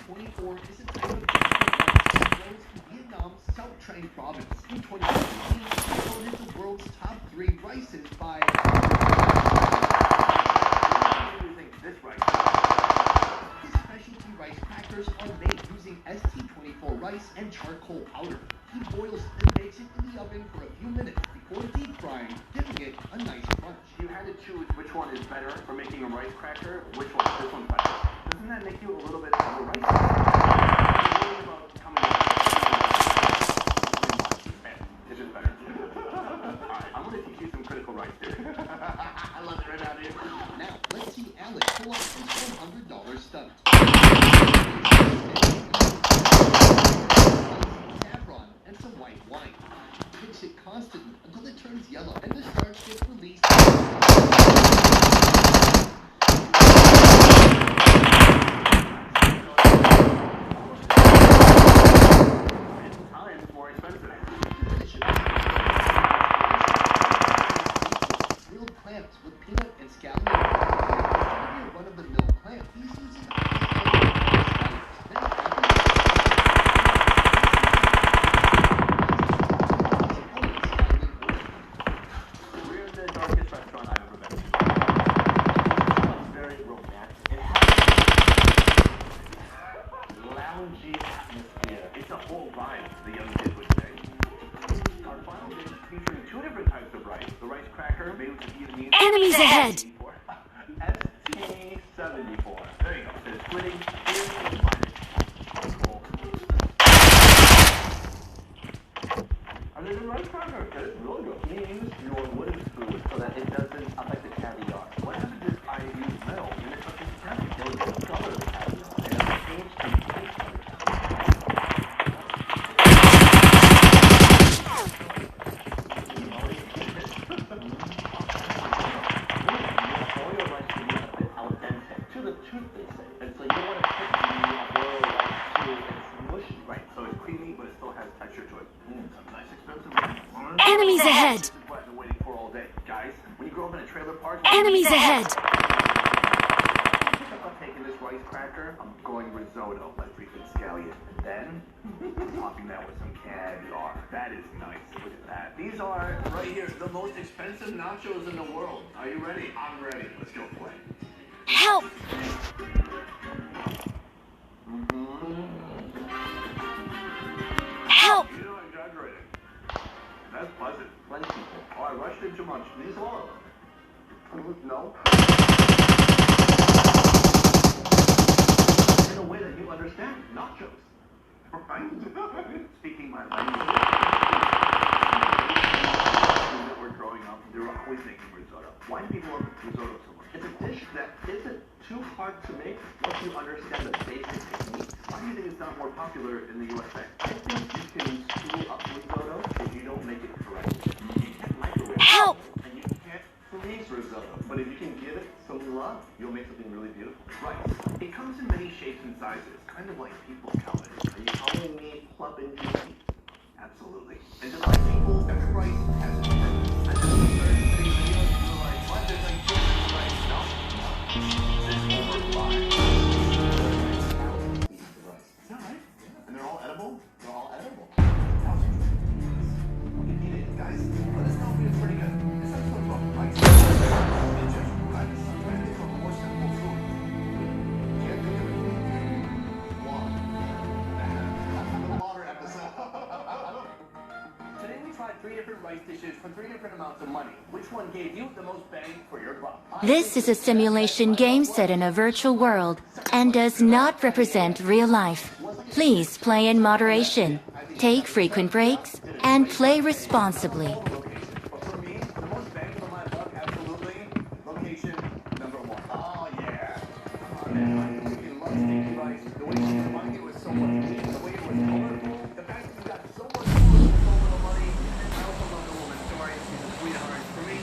24 is a type of rice grown in Vietnam's South Trang province. In 2016, it voted the world's top 3 rices by... What do you think this rice is? His specialty rice crackers are made using ST24 rice and charcoal powder. He boils and bakes it in the oven for a few minutes before deep frying, giving it a nice crunch. If you had to choose which one is better for making a rice cracker, which one? This one's better. Doesn't that make you a little bit of a rice cracker? It's just better. Alright, I'm gonna teach you some critical rice theory. I love it right out here. Now, let's see Alex pull off his $100 stunt. Saffron and some white wine. Mix it constantly until it turns yellow and the starch gets released. Time's more expensive. Grilled clams with peanut and scallion. Run-of-the-mill clam. He's using We're in the darkest restaurant I've ever been to. It's very romantic. It has a loungy atmosphere. It's a whole vibe, the young kids would say. Our final dish featuring two different types of rice. The rice cracker made with the Vietnamese. Enemies ahead! ST-74. There you go. There's splitting. And there's a rice cracker. It's really good. You use your wooden spoon so that it doesn't affect the caviar. What happens is I use metal and it touches the caviar. It will discolor the caviar. And it changes the taste of the to the tooth, they say. And so you don't want to put the boiled rice to it's mushy, right? So it's creamy, but it still has texture to it. Some nice expensive rice. Enemies ahead! This is what I've been waiting for all day. Guys, when you grow up in a trailer park... Enemies ahead! I'm taking this rice cracker, I'm going risotto, like freaking scallion. And then, topping that with some caviar. That is nice. Look at that. These are, right here, the most expensive nachos in the world. Are you ready? I'm ready. Let's go play. Help! Help! You're not exaggerating. That's pleasant. Plenty people. Oh, I rushed in too much. These all. No. In a way that you understand. Nachos. Right? Speaking my language. That we're growing up, they were always making risotto. Why do people love risotto so much? It's a dish that isn't too hard to make once you understand the basic technique. Why do you think it's not more popular in the USA? I think you can screw up risotto if you don't make it correctly. You can't microwave Help! and you can't freeze risotto. But if you can give it some love, you'll make something really beautiful. Right. It comes in many shapes and sizes, kind of like people, Calvin. Are you calling me plump and juicy? Absolutely. And just like people, every rice has its purpose. I just started saying videos, and you're like, what? There's like 2 different rice. No. There's over 5. Is that right? Yeah. And they're all edible? They're all edible. We can eat it, guys. Let us know if it's pretty good. This episode's about rice. It's just rice. I'm trying to think of a more simple food. Can't think of it. Water. The water episode. Today we tried 3 different rice dishes for 3 different amounts of money. Which one gave you the most bang for your buck? This is a simulation game set in a virtual world and does not represent real life. Please play in moderation, take frequent breaks, and play responsibly. But for me, the most bang for my buck, absolutely, location number 1. Oh, yeah. Come on, man. I freaking love stinky rice. The way she combined it with so much meat, the way it was colorful, the fact that you got so much food for so little money, and I also love the woman's story. She's a sweetheart. For me,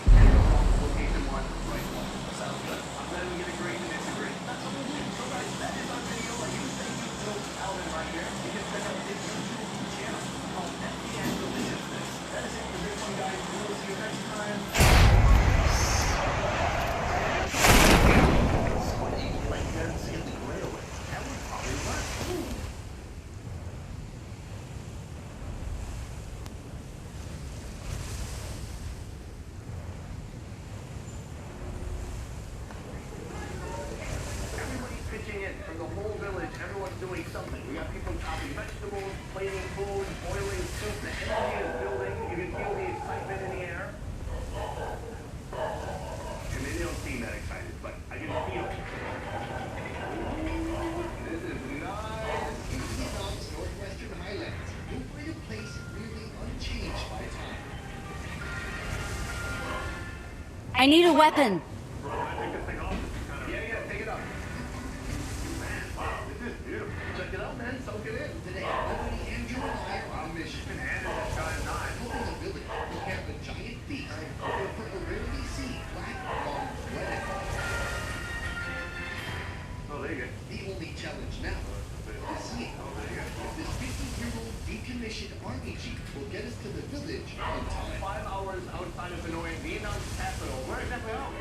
location 1, rice 1. Sounds good. I'm glad we can agree to disagree. That's what we do. So guys, that is our video. Like you say, so Alvin right here. You can check out his YouTube channel called FDN Deliciousness. That is it for this one, guys. We will see you next time. Like that, see the railway. That would probably work. doing something. We got people chopping vegetables, plating food, boiling soup. The energy is building. You can feel the excitement in the air. And they don't seem that excited, but I can feel it. This is nice. Vietnam's northwestern highlands. Look for a place nearly unchanged by time. I need a weapon. Yeah, take it up. Man, wow, this is beautiful. Check it out, man. Soak it in. Today, Liberty, Andrew, and I are on a mission. And that guy and I. Helping the village prepare a giant feast for a rarely seen black lung wedding. Oh, there you go. The only challenge now is seeing if this 50-year-old decommissioned army jeep will get us to the village in time. 5 hours outside of Hanoi, Vietnam's capital. Where exactly are we?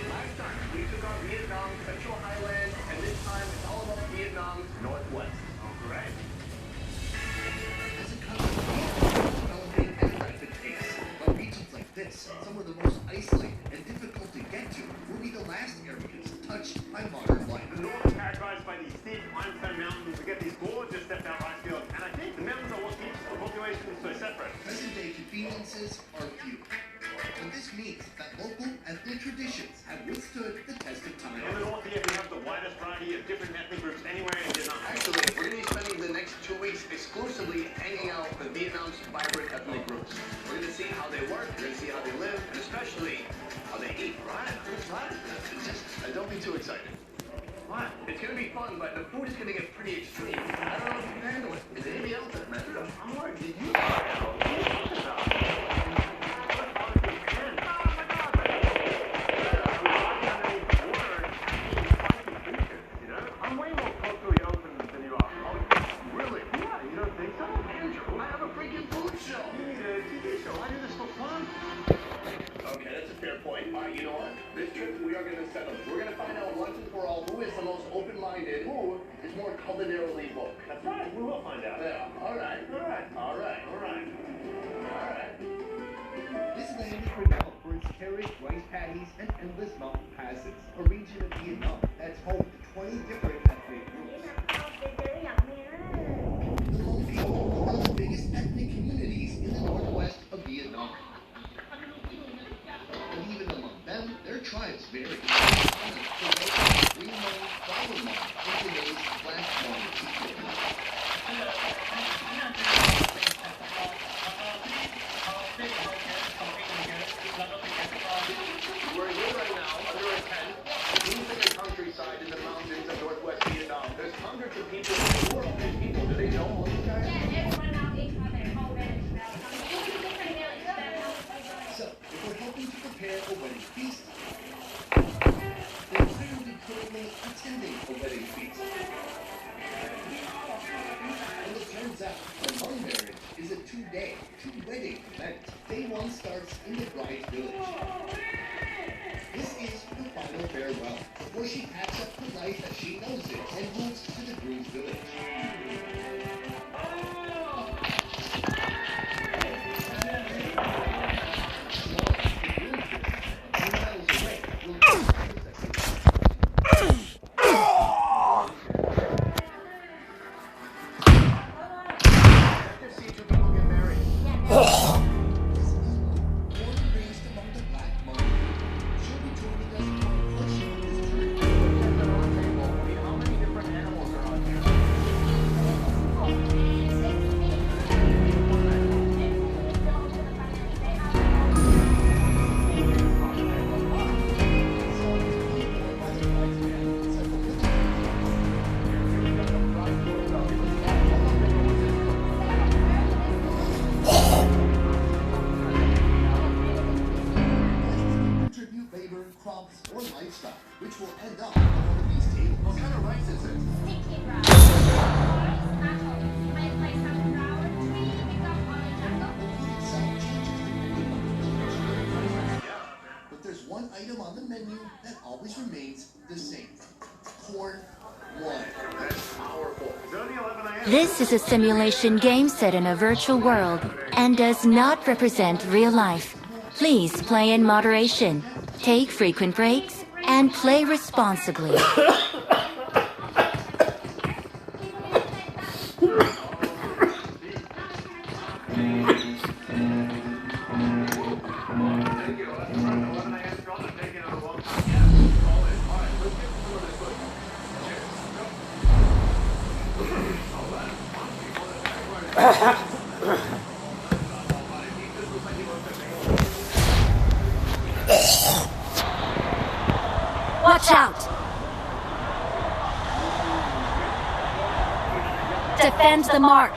Last time, we took on Vietnam's Central Highlands, and this time it's all about Vietnam's Northwest. All right. As a country, developing at a rapid pace. But regions like this, some of the most isolated and difficult to get to, will be the last areas touched by modern life. The north is characterized by these steep limestone mountains. We get these gorgeous step-down rice fields, and I think the mountains are what keeps the population so separate. Present-day conveniences are few. But this means that local ethnic traditions have withstood the test of time. In the north here, we have the widest variety of different ethnic groups anywhere in Vietnam. Actually, we're going to be spending the next 2 weeks exclusively hanging out with Vietnam's vibrant ethnic groups. We're going to see how they work, we're going to see how they live, and especially how they eat. Right? Right? Don't be too excited. What? It's going to be fun, but the food is going to get pretty extreme. I don't know if you can handle it. Is there anything else that matters? I'm worried. Did you try out? What are you talking about? I'm way more culturally open than you are. Oh, really? Yeah, you don't think so? Andrew, I have a freaking food show. You need a TV show. I do this for fun. Okay, that's a fair point. All right, you know what? This trip, we are going to settle it. We're going to find out once and for all who is the most open-minded, who is more culinarily woke. That's right. We will find out. Yeah, all right. All right. All right. All right. All right. This land is renowned for its terraced rice paddies and endless mountain passes, a region of Vietnam that's home to 20 different ethnic groups. The Hmong people are one of the biggest ethnic communities in the northwest of Vietnam. And even among them, their tribes vary. Green Hmong, Flower Hmong, and today's Black Hmong people. We're here right now, under a tent, deep in the countryside in the mountains of northwest Vietnam. There's hundreds of people. Who are all these people? Do they know all these guys? So, if we're helping to prepare a wedding feast, then why are we currently attending a wedding feast? Well, it turns out, a Hmong marriage is a 2-day, 2-wedding event. Day 1 starts in the bride's village. This is the final farewell, before she packs up her life as she knows it and moves to the groom's village. Or livestock, which will end up on one of these tables. What kind of rice is it? But there's one item on the menu that always remains the same. Corn 1. That's powerful. It's only 11 a.m. This is a simulation game set in a virtual world and does not represent real life. Please play in moderation, take frequent breaks, and play responsibly. Watch out! Defend the mark.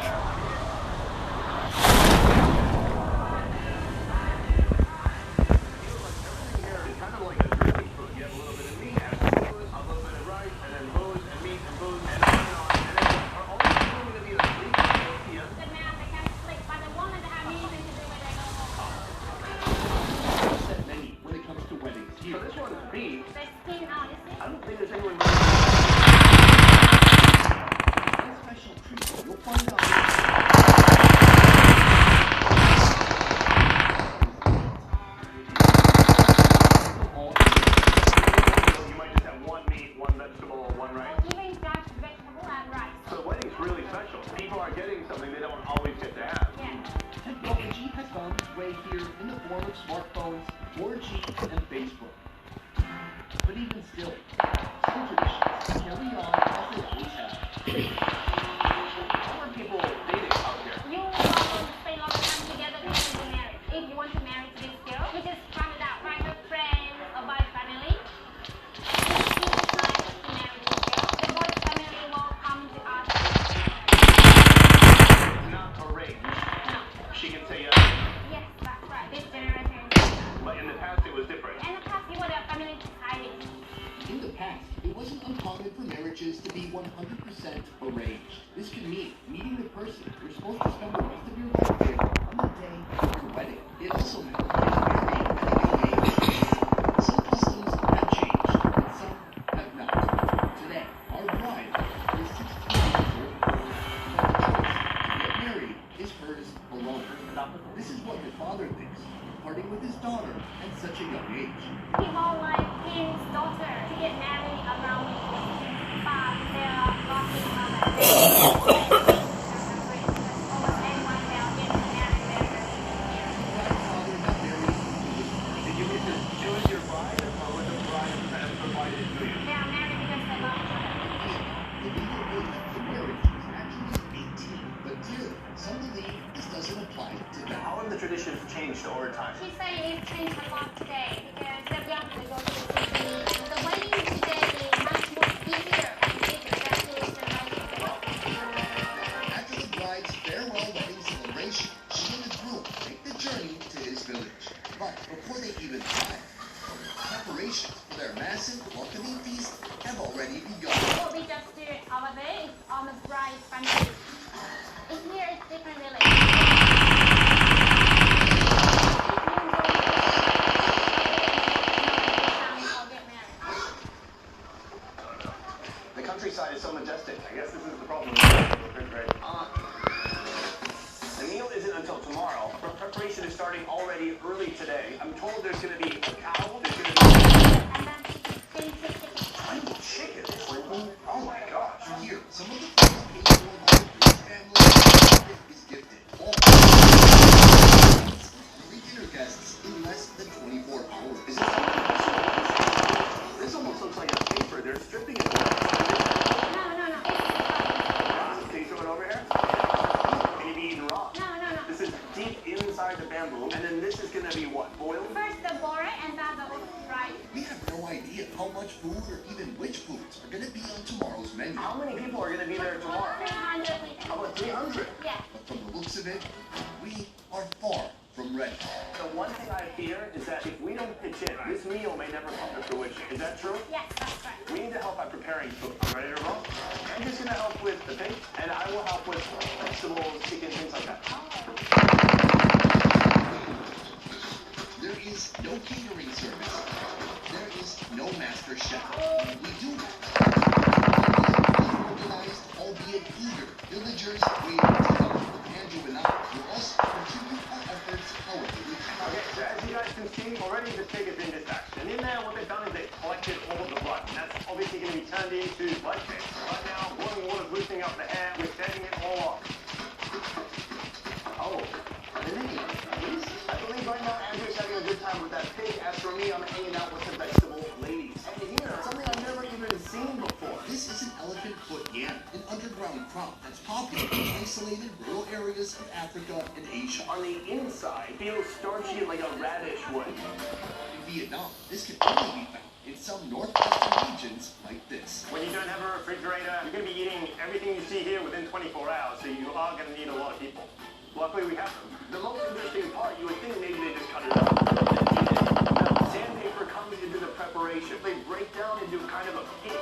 This is an elephant But yeah, an underground crop that's popular in isolated rural areas of Africa and Asia. On the inside, feels starchy like a radish would. In Vietnam, this can only be found in some northwestern regions like this. When you don't have a refrigerator, you're going to be eating everything you see here within 24 hours, so you are going to need a lot of people. Luckily, we have them. The most interesting part, you would think maybe they just cut it up. No, sandpaper comes into the preparation. They break down into kind of a paste.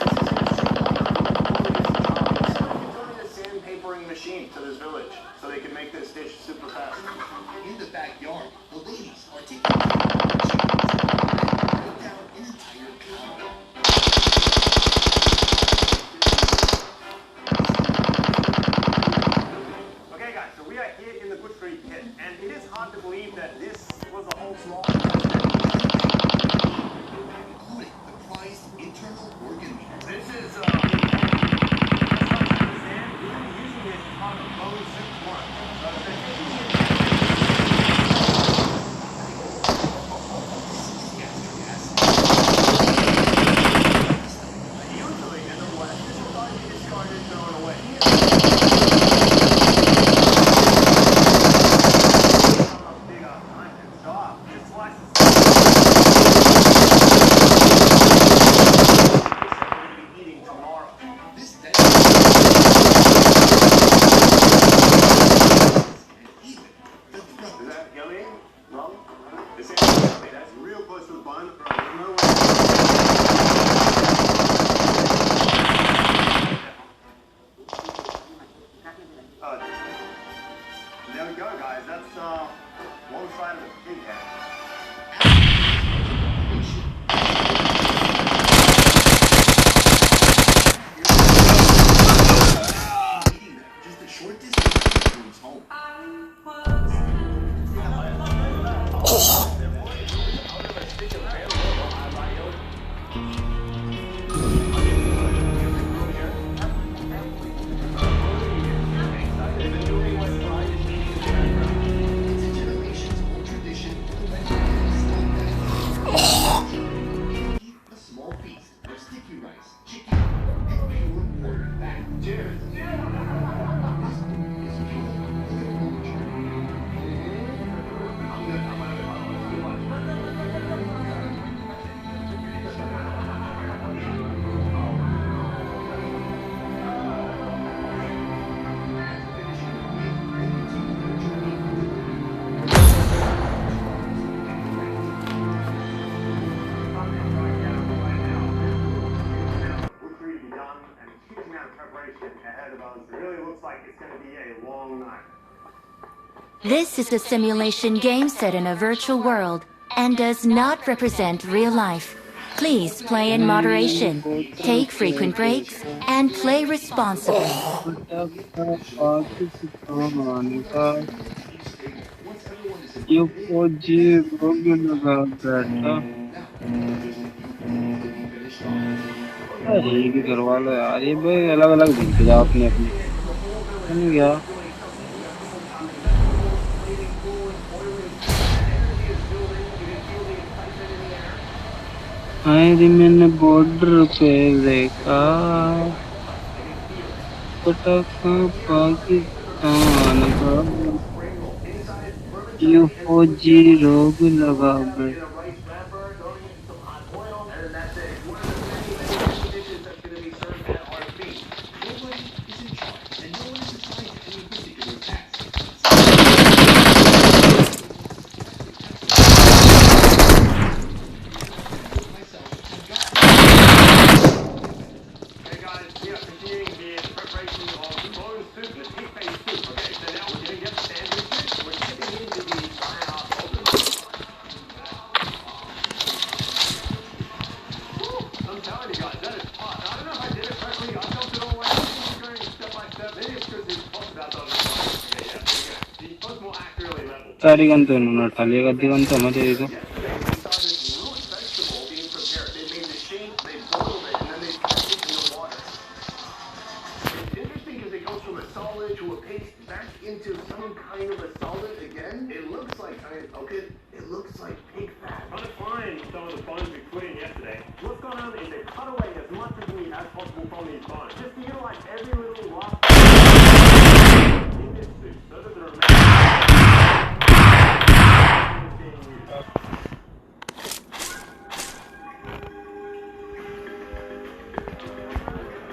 This is a sandpapering machine to this village, so they can make this dish super fast. In the backyard, the ladies are taking break down an entire cow. Okay guys, so we are here in the butchery pit, and it is hard to believe that this was a whole small Including the prized internal organ meat. This is, as far as I understand, we're going to be using it on a bone soup form. Usually in the West, this is thought to be discarded and thrown away. Big off time and stop. This slice is eating tomorrow. This day and even the throat. Is that yummy? Rum? This ain't yummy. That's real close to the bun. No way. There we go, guys. That's one side of the pig head. Eating them just a short distance from his home. It's a generations-old tradition for the Nigerians eat a small feast of sticky rice, chicken, and pure pork fat. Cheers. This food is fueled with a culture. Butchery to be done, and a huge amount of preparation ahead of us. It really looks like it's going to be a long night. This is a simulation game set in a virtual world and does not represent real life. Please play in moderation, take frequent breaks, and play responsibly. ये फौजी रोग लगा बैठा अरे की करवा लो यार ये भाई अलग अलग भेज जाओ अपने अपने समझ गया आए मैंने बॉर्डर पे देखा पटाखा पाकिस्तान का ये फौजी रोग लगा बैठा सारी गन तो इन्होंने उठा लिया गद्दी गन तो हमें दे दी तो Trying to find some of the bones we put in yesterday. What's gone on is they cut away as much of the meat as possible will probably be fun. Just to utilize every little lock in this suit so that the remaining is being used.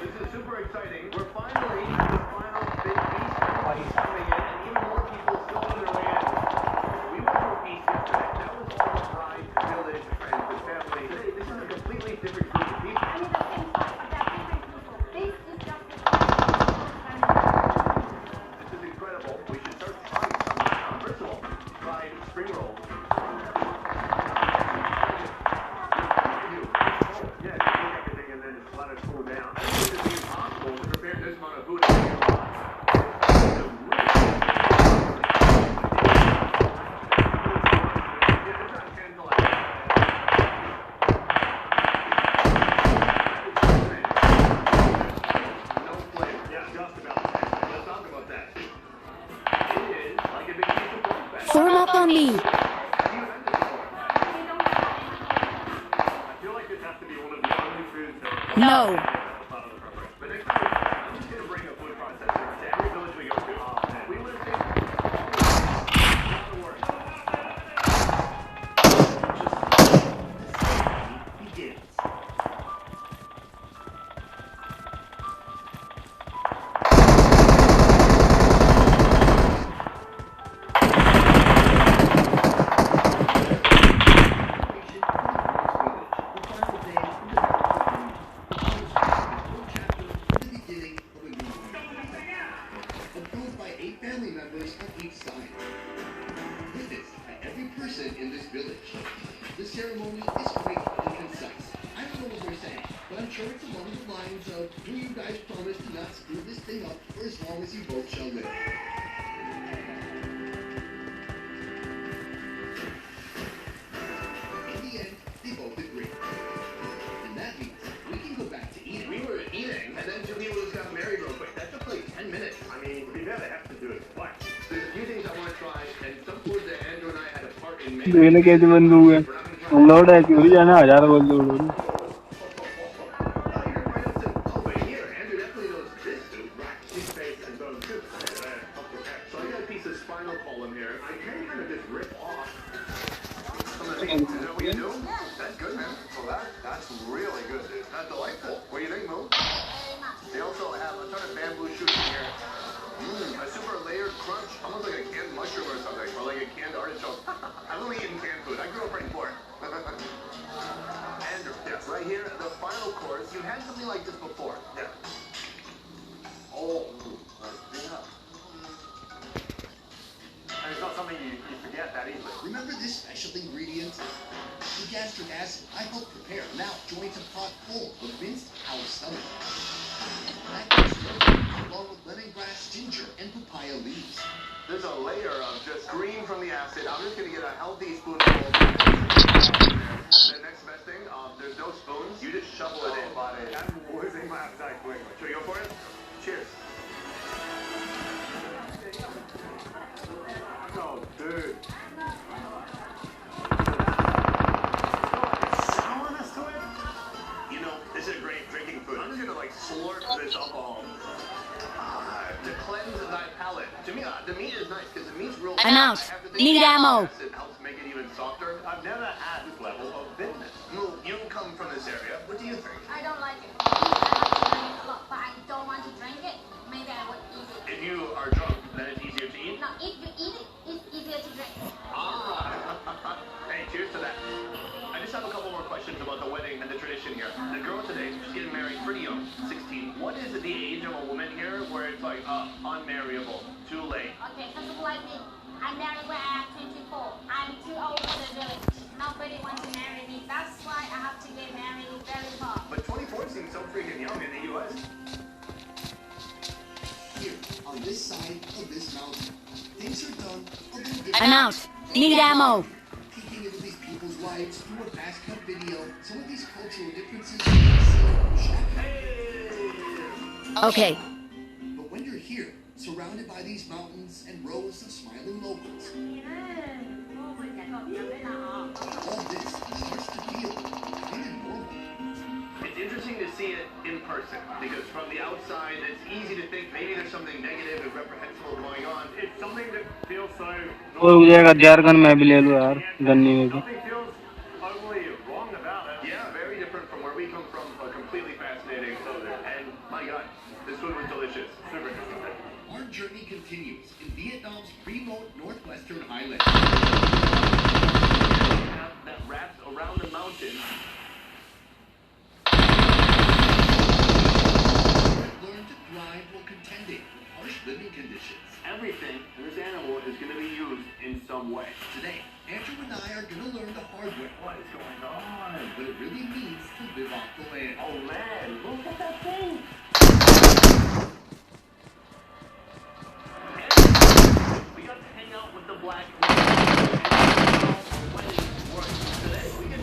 This is super exciting. We're finally the final big beast coming in, and even more people still on their way in. We went to a feast yesterday. That was all the pride, village, friends, and family. Today, this is a completely different group of people. This is incredible. We should start trying some now. First of all, try spring rolls. Yeah, just eat everything and then just let it cool down. I think it would be impossible to prepare this amount of food in a year. Form up on me. I feel like this has to be one of the only foods that No. But next time, I'm just going to bring a food processor to every village we go to. We would have taken a lot of work. Begins. Approved by 8 family members on each side. Witnessed by every person in this village. The ceremony is quick and concise. I don't know what they're saying, but I'm sure it's along the lines of, do you guys promise to not screw this thing up for as long as you both shall live? In the end, they both agree. And that means we can go back to eating. We were eating, and then two people just got married real quick. That took like 10 minutes. I mean, to be fair, they have to do it twice. There's a few things I want to try, and some food that Andrew and I had a part in making. दोनों के जो बंदू है load है क्यों जाना 1000 बोल दो Oh, you're right up to. Oh, wait, here. Andrew definitely knows this soup. Right. His face and bone soup. So I got a piece of spinal column here. I can kind of just rip off some of the things. Is that what you do? That's good, man. Well, that's really good, dude. That's delightful. What do you think, Mo? They also have a ton of bamboo shoots in here. A super layered crunch, almost like a canned mushroom or something, or like a canned artichoke. I've only eaten canned food. I grew up pretty poor. And yes, right here, the final course. You've had something like this before. Yeah. Oh, yeah. And it's not something you forget that easily. Remember this special ingredient? The gastric acid I helped prepare now joins a pot full of minced cow stomach. That is served along with lemongrass, ginger, and papaya leaves. There's a layer of just green from the acid. I'm just going to get a healthy spoonful. The next best thing, there's no spoons. You just shovel it in. I'm losing my appetite quickly. Should we go for it? Cheers. Oh, dude. Sourness to it? You know, this is a great drinking food. I'm just going to like slurp this alcohol. To cleanse thy palate. To me, the meat is nice because the meat's real. I'm out. Need ammo. It helps make it even softer. I've never had this level of bitterness. Well, you come from this area. What do you think? I don't like it. I like it a lot, but I don't want to drink it. Maybe I would eat it. If you are drunk, then it's easier to eat? No, if you eat it, it's easier to drink. Alright. Hey, cheers to that. I just have a couple more questions about the wedding and the tradition here. The girl today, she's getting married pretty young, 16. What is the age of a woman here where it's like, unmarriable, too late? Okay, so look like me. I married when I am 24. I'm too old for the village. Nobody wants to marry me. That's why I have to get married very far. But 24 seems so freaking young in the U.S. Here, on this side of this mountain, things are done a little bit. I'm out. Need ammo. Peeking into these people's lives through a fast cut video, some of these cultural differences Okay. But when you're here, surrounded by these mountains and rows of smiling locals, all this starts to feel kind of normal. It's interesting to see it in person because from the outside, it's easy to think maybe there's something negative and reprehensible going on. It's something that feels so. वो हो जाएगा jar gun मैं भी ले लूँ यार गन्नी में भी. Nothing feels ugly wrong about it. Yeah, very different from where we come from. Completely fascinating. And my God, this food was delicious. Super interesting. Our journey continues in Vietnam's remote northwestern highlands. That wraps around the mountains. Learn to thrive while contending with harsh living conditions. Everything in this animal is going to be used in some way. Today, Andrew and I are going to learn the hard way. What is going on? What it really means to live off the land. Oh man, look at that thing! We got to hang out with the black men. Today we get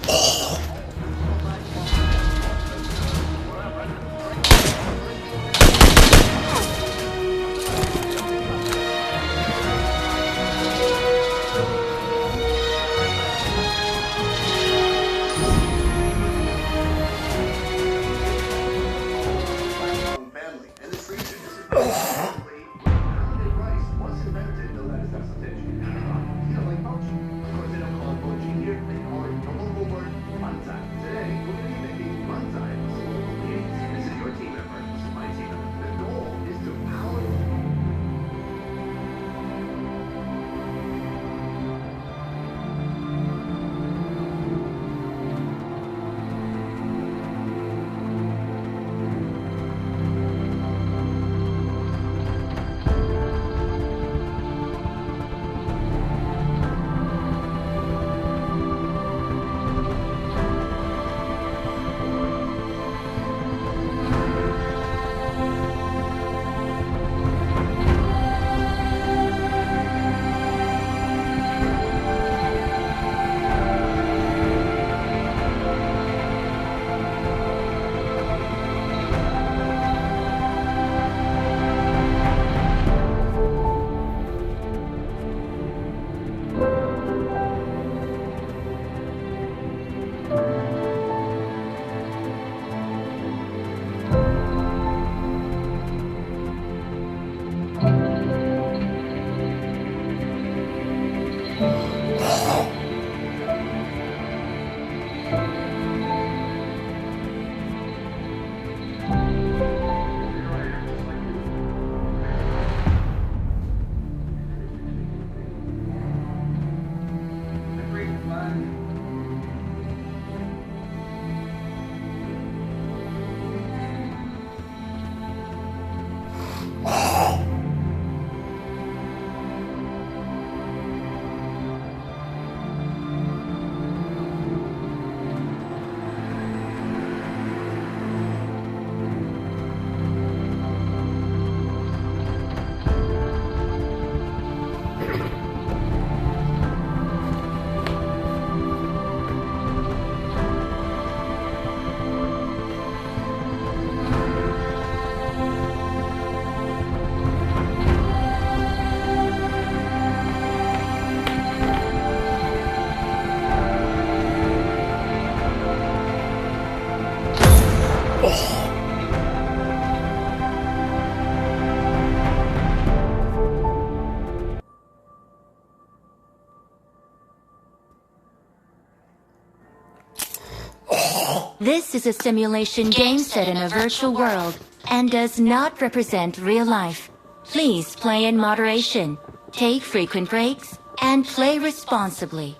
family. And this region is basically where pounded rice was invented, though that is not substantial. Like poach. Of course, they don't call it poach here. They call it the local word manzai. Today, we're going to be making manzai. This is your team member. This is my team member. The goal is to pound. This is a simulation game set in a virtual world and does not represent real life. Please play in moderation, take frequent breaks, and play responsibly.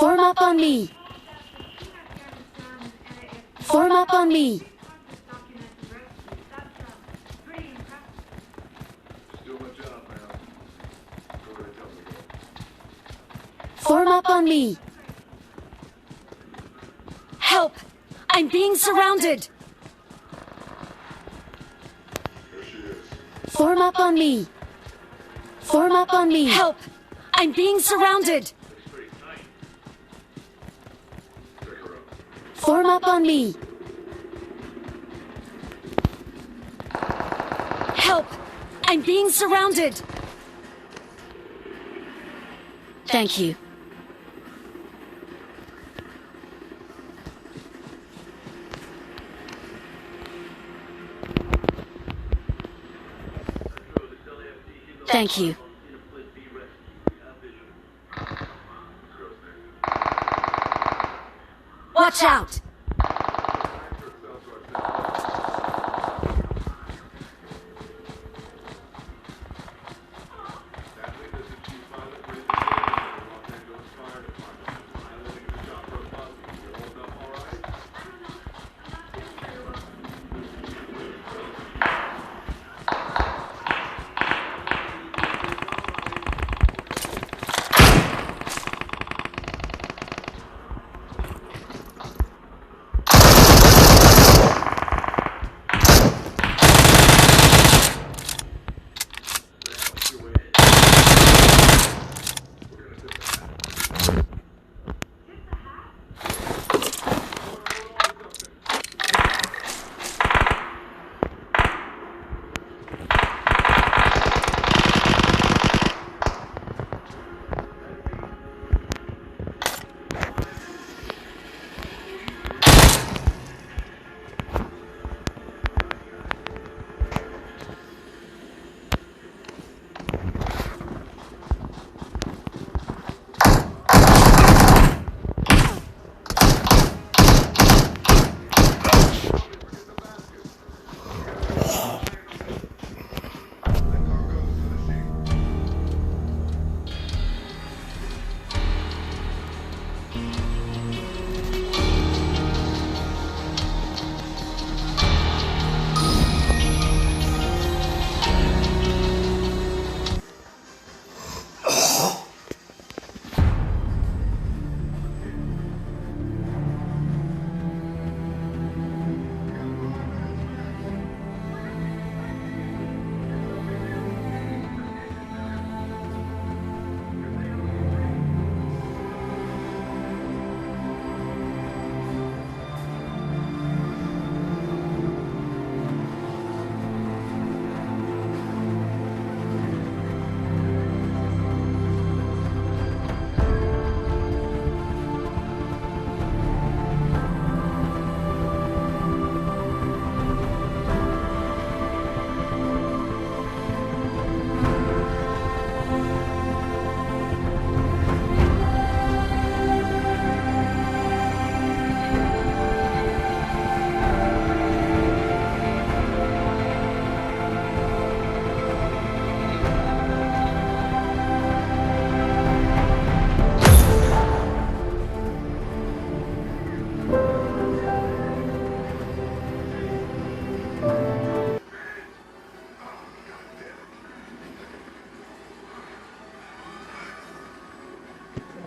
Form up on me. Form up on me. Form up on me. Help! I'm being surrounded. Form up on me. Form up on me. Help! I'm being surrounded. Form up on me. Help! I'm being surrounded. Thank you. Thank you. Watch out!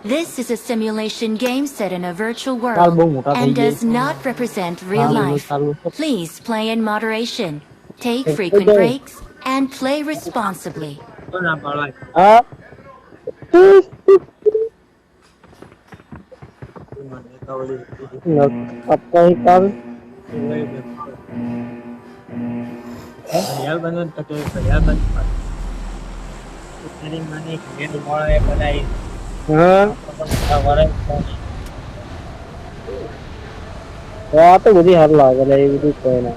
This is a simulation game set in a virtual world and does not represent real life. Please play in moderation, take frequent breaks, and play responsibly. તો બધી હાર લાગે એ બધું કોઈ ના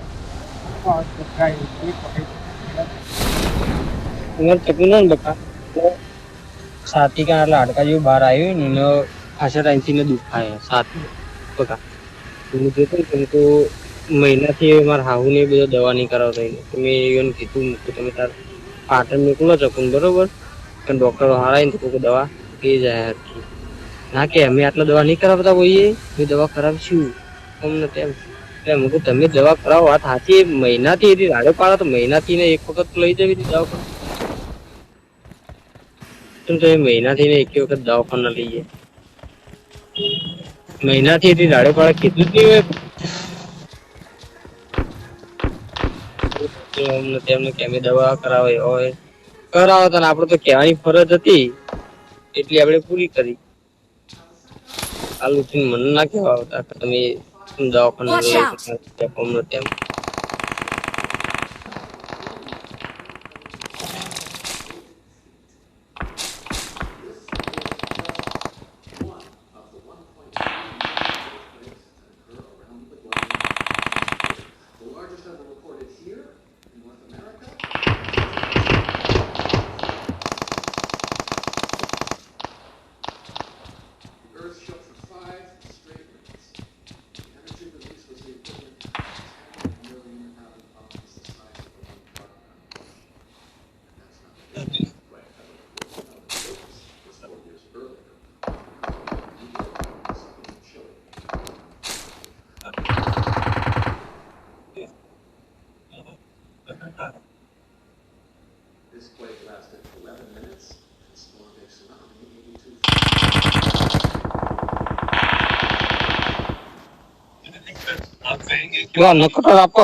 ચકું ના બકા સાથી का लाडका जो बाहर आयो ने आशा रांची ने दुखाए साथ बका मुझे तो महीना थी मार हाहू ने બધો દવા નહીં કરાવતા તો મે ઈવન કીધું કે તમે તાર પાટણ મોકલો ચકું બરોબર કે ડોક્ટર હારાઈને તો દવા કે જાય હરકી ના કે અમે આટલા દવા નહીં કરાવતા હોઈએ, અમે દવા કરાવશું અમને તેમ. એમ હું તમે દવા કરાવો વાત સાચી, મહિનાથી એથી રાડે પાડો તો મહિનાથી ને એક વખત લઈ જવી દવા પર. તમે મહિનાથી ને એક વખત દવાખાના લઈએ, મહિનાથી એથી રાડે પાડે કીધું જ નહીં હોય અમને તેમને કે અમે દવા કરાવે હોય કરાવતા ને આપડે તો કહેવાની ફરજ હતી એટલી આપણે પૂરી કરી. આલુ થી મને ના કહેવા આવતા કે તમે દવાખાને Watch લઈ out! શકો તેમ. નકર આપો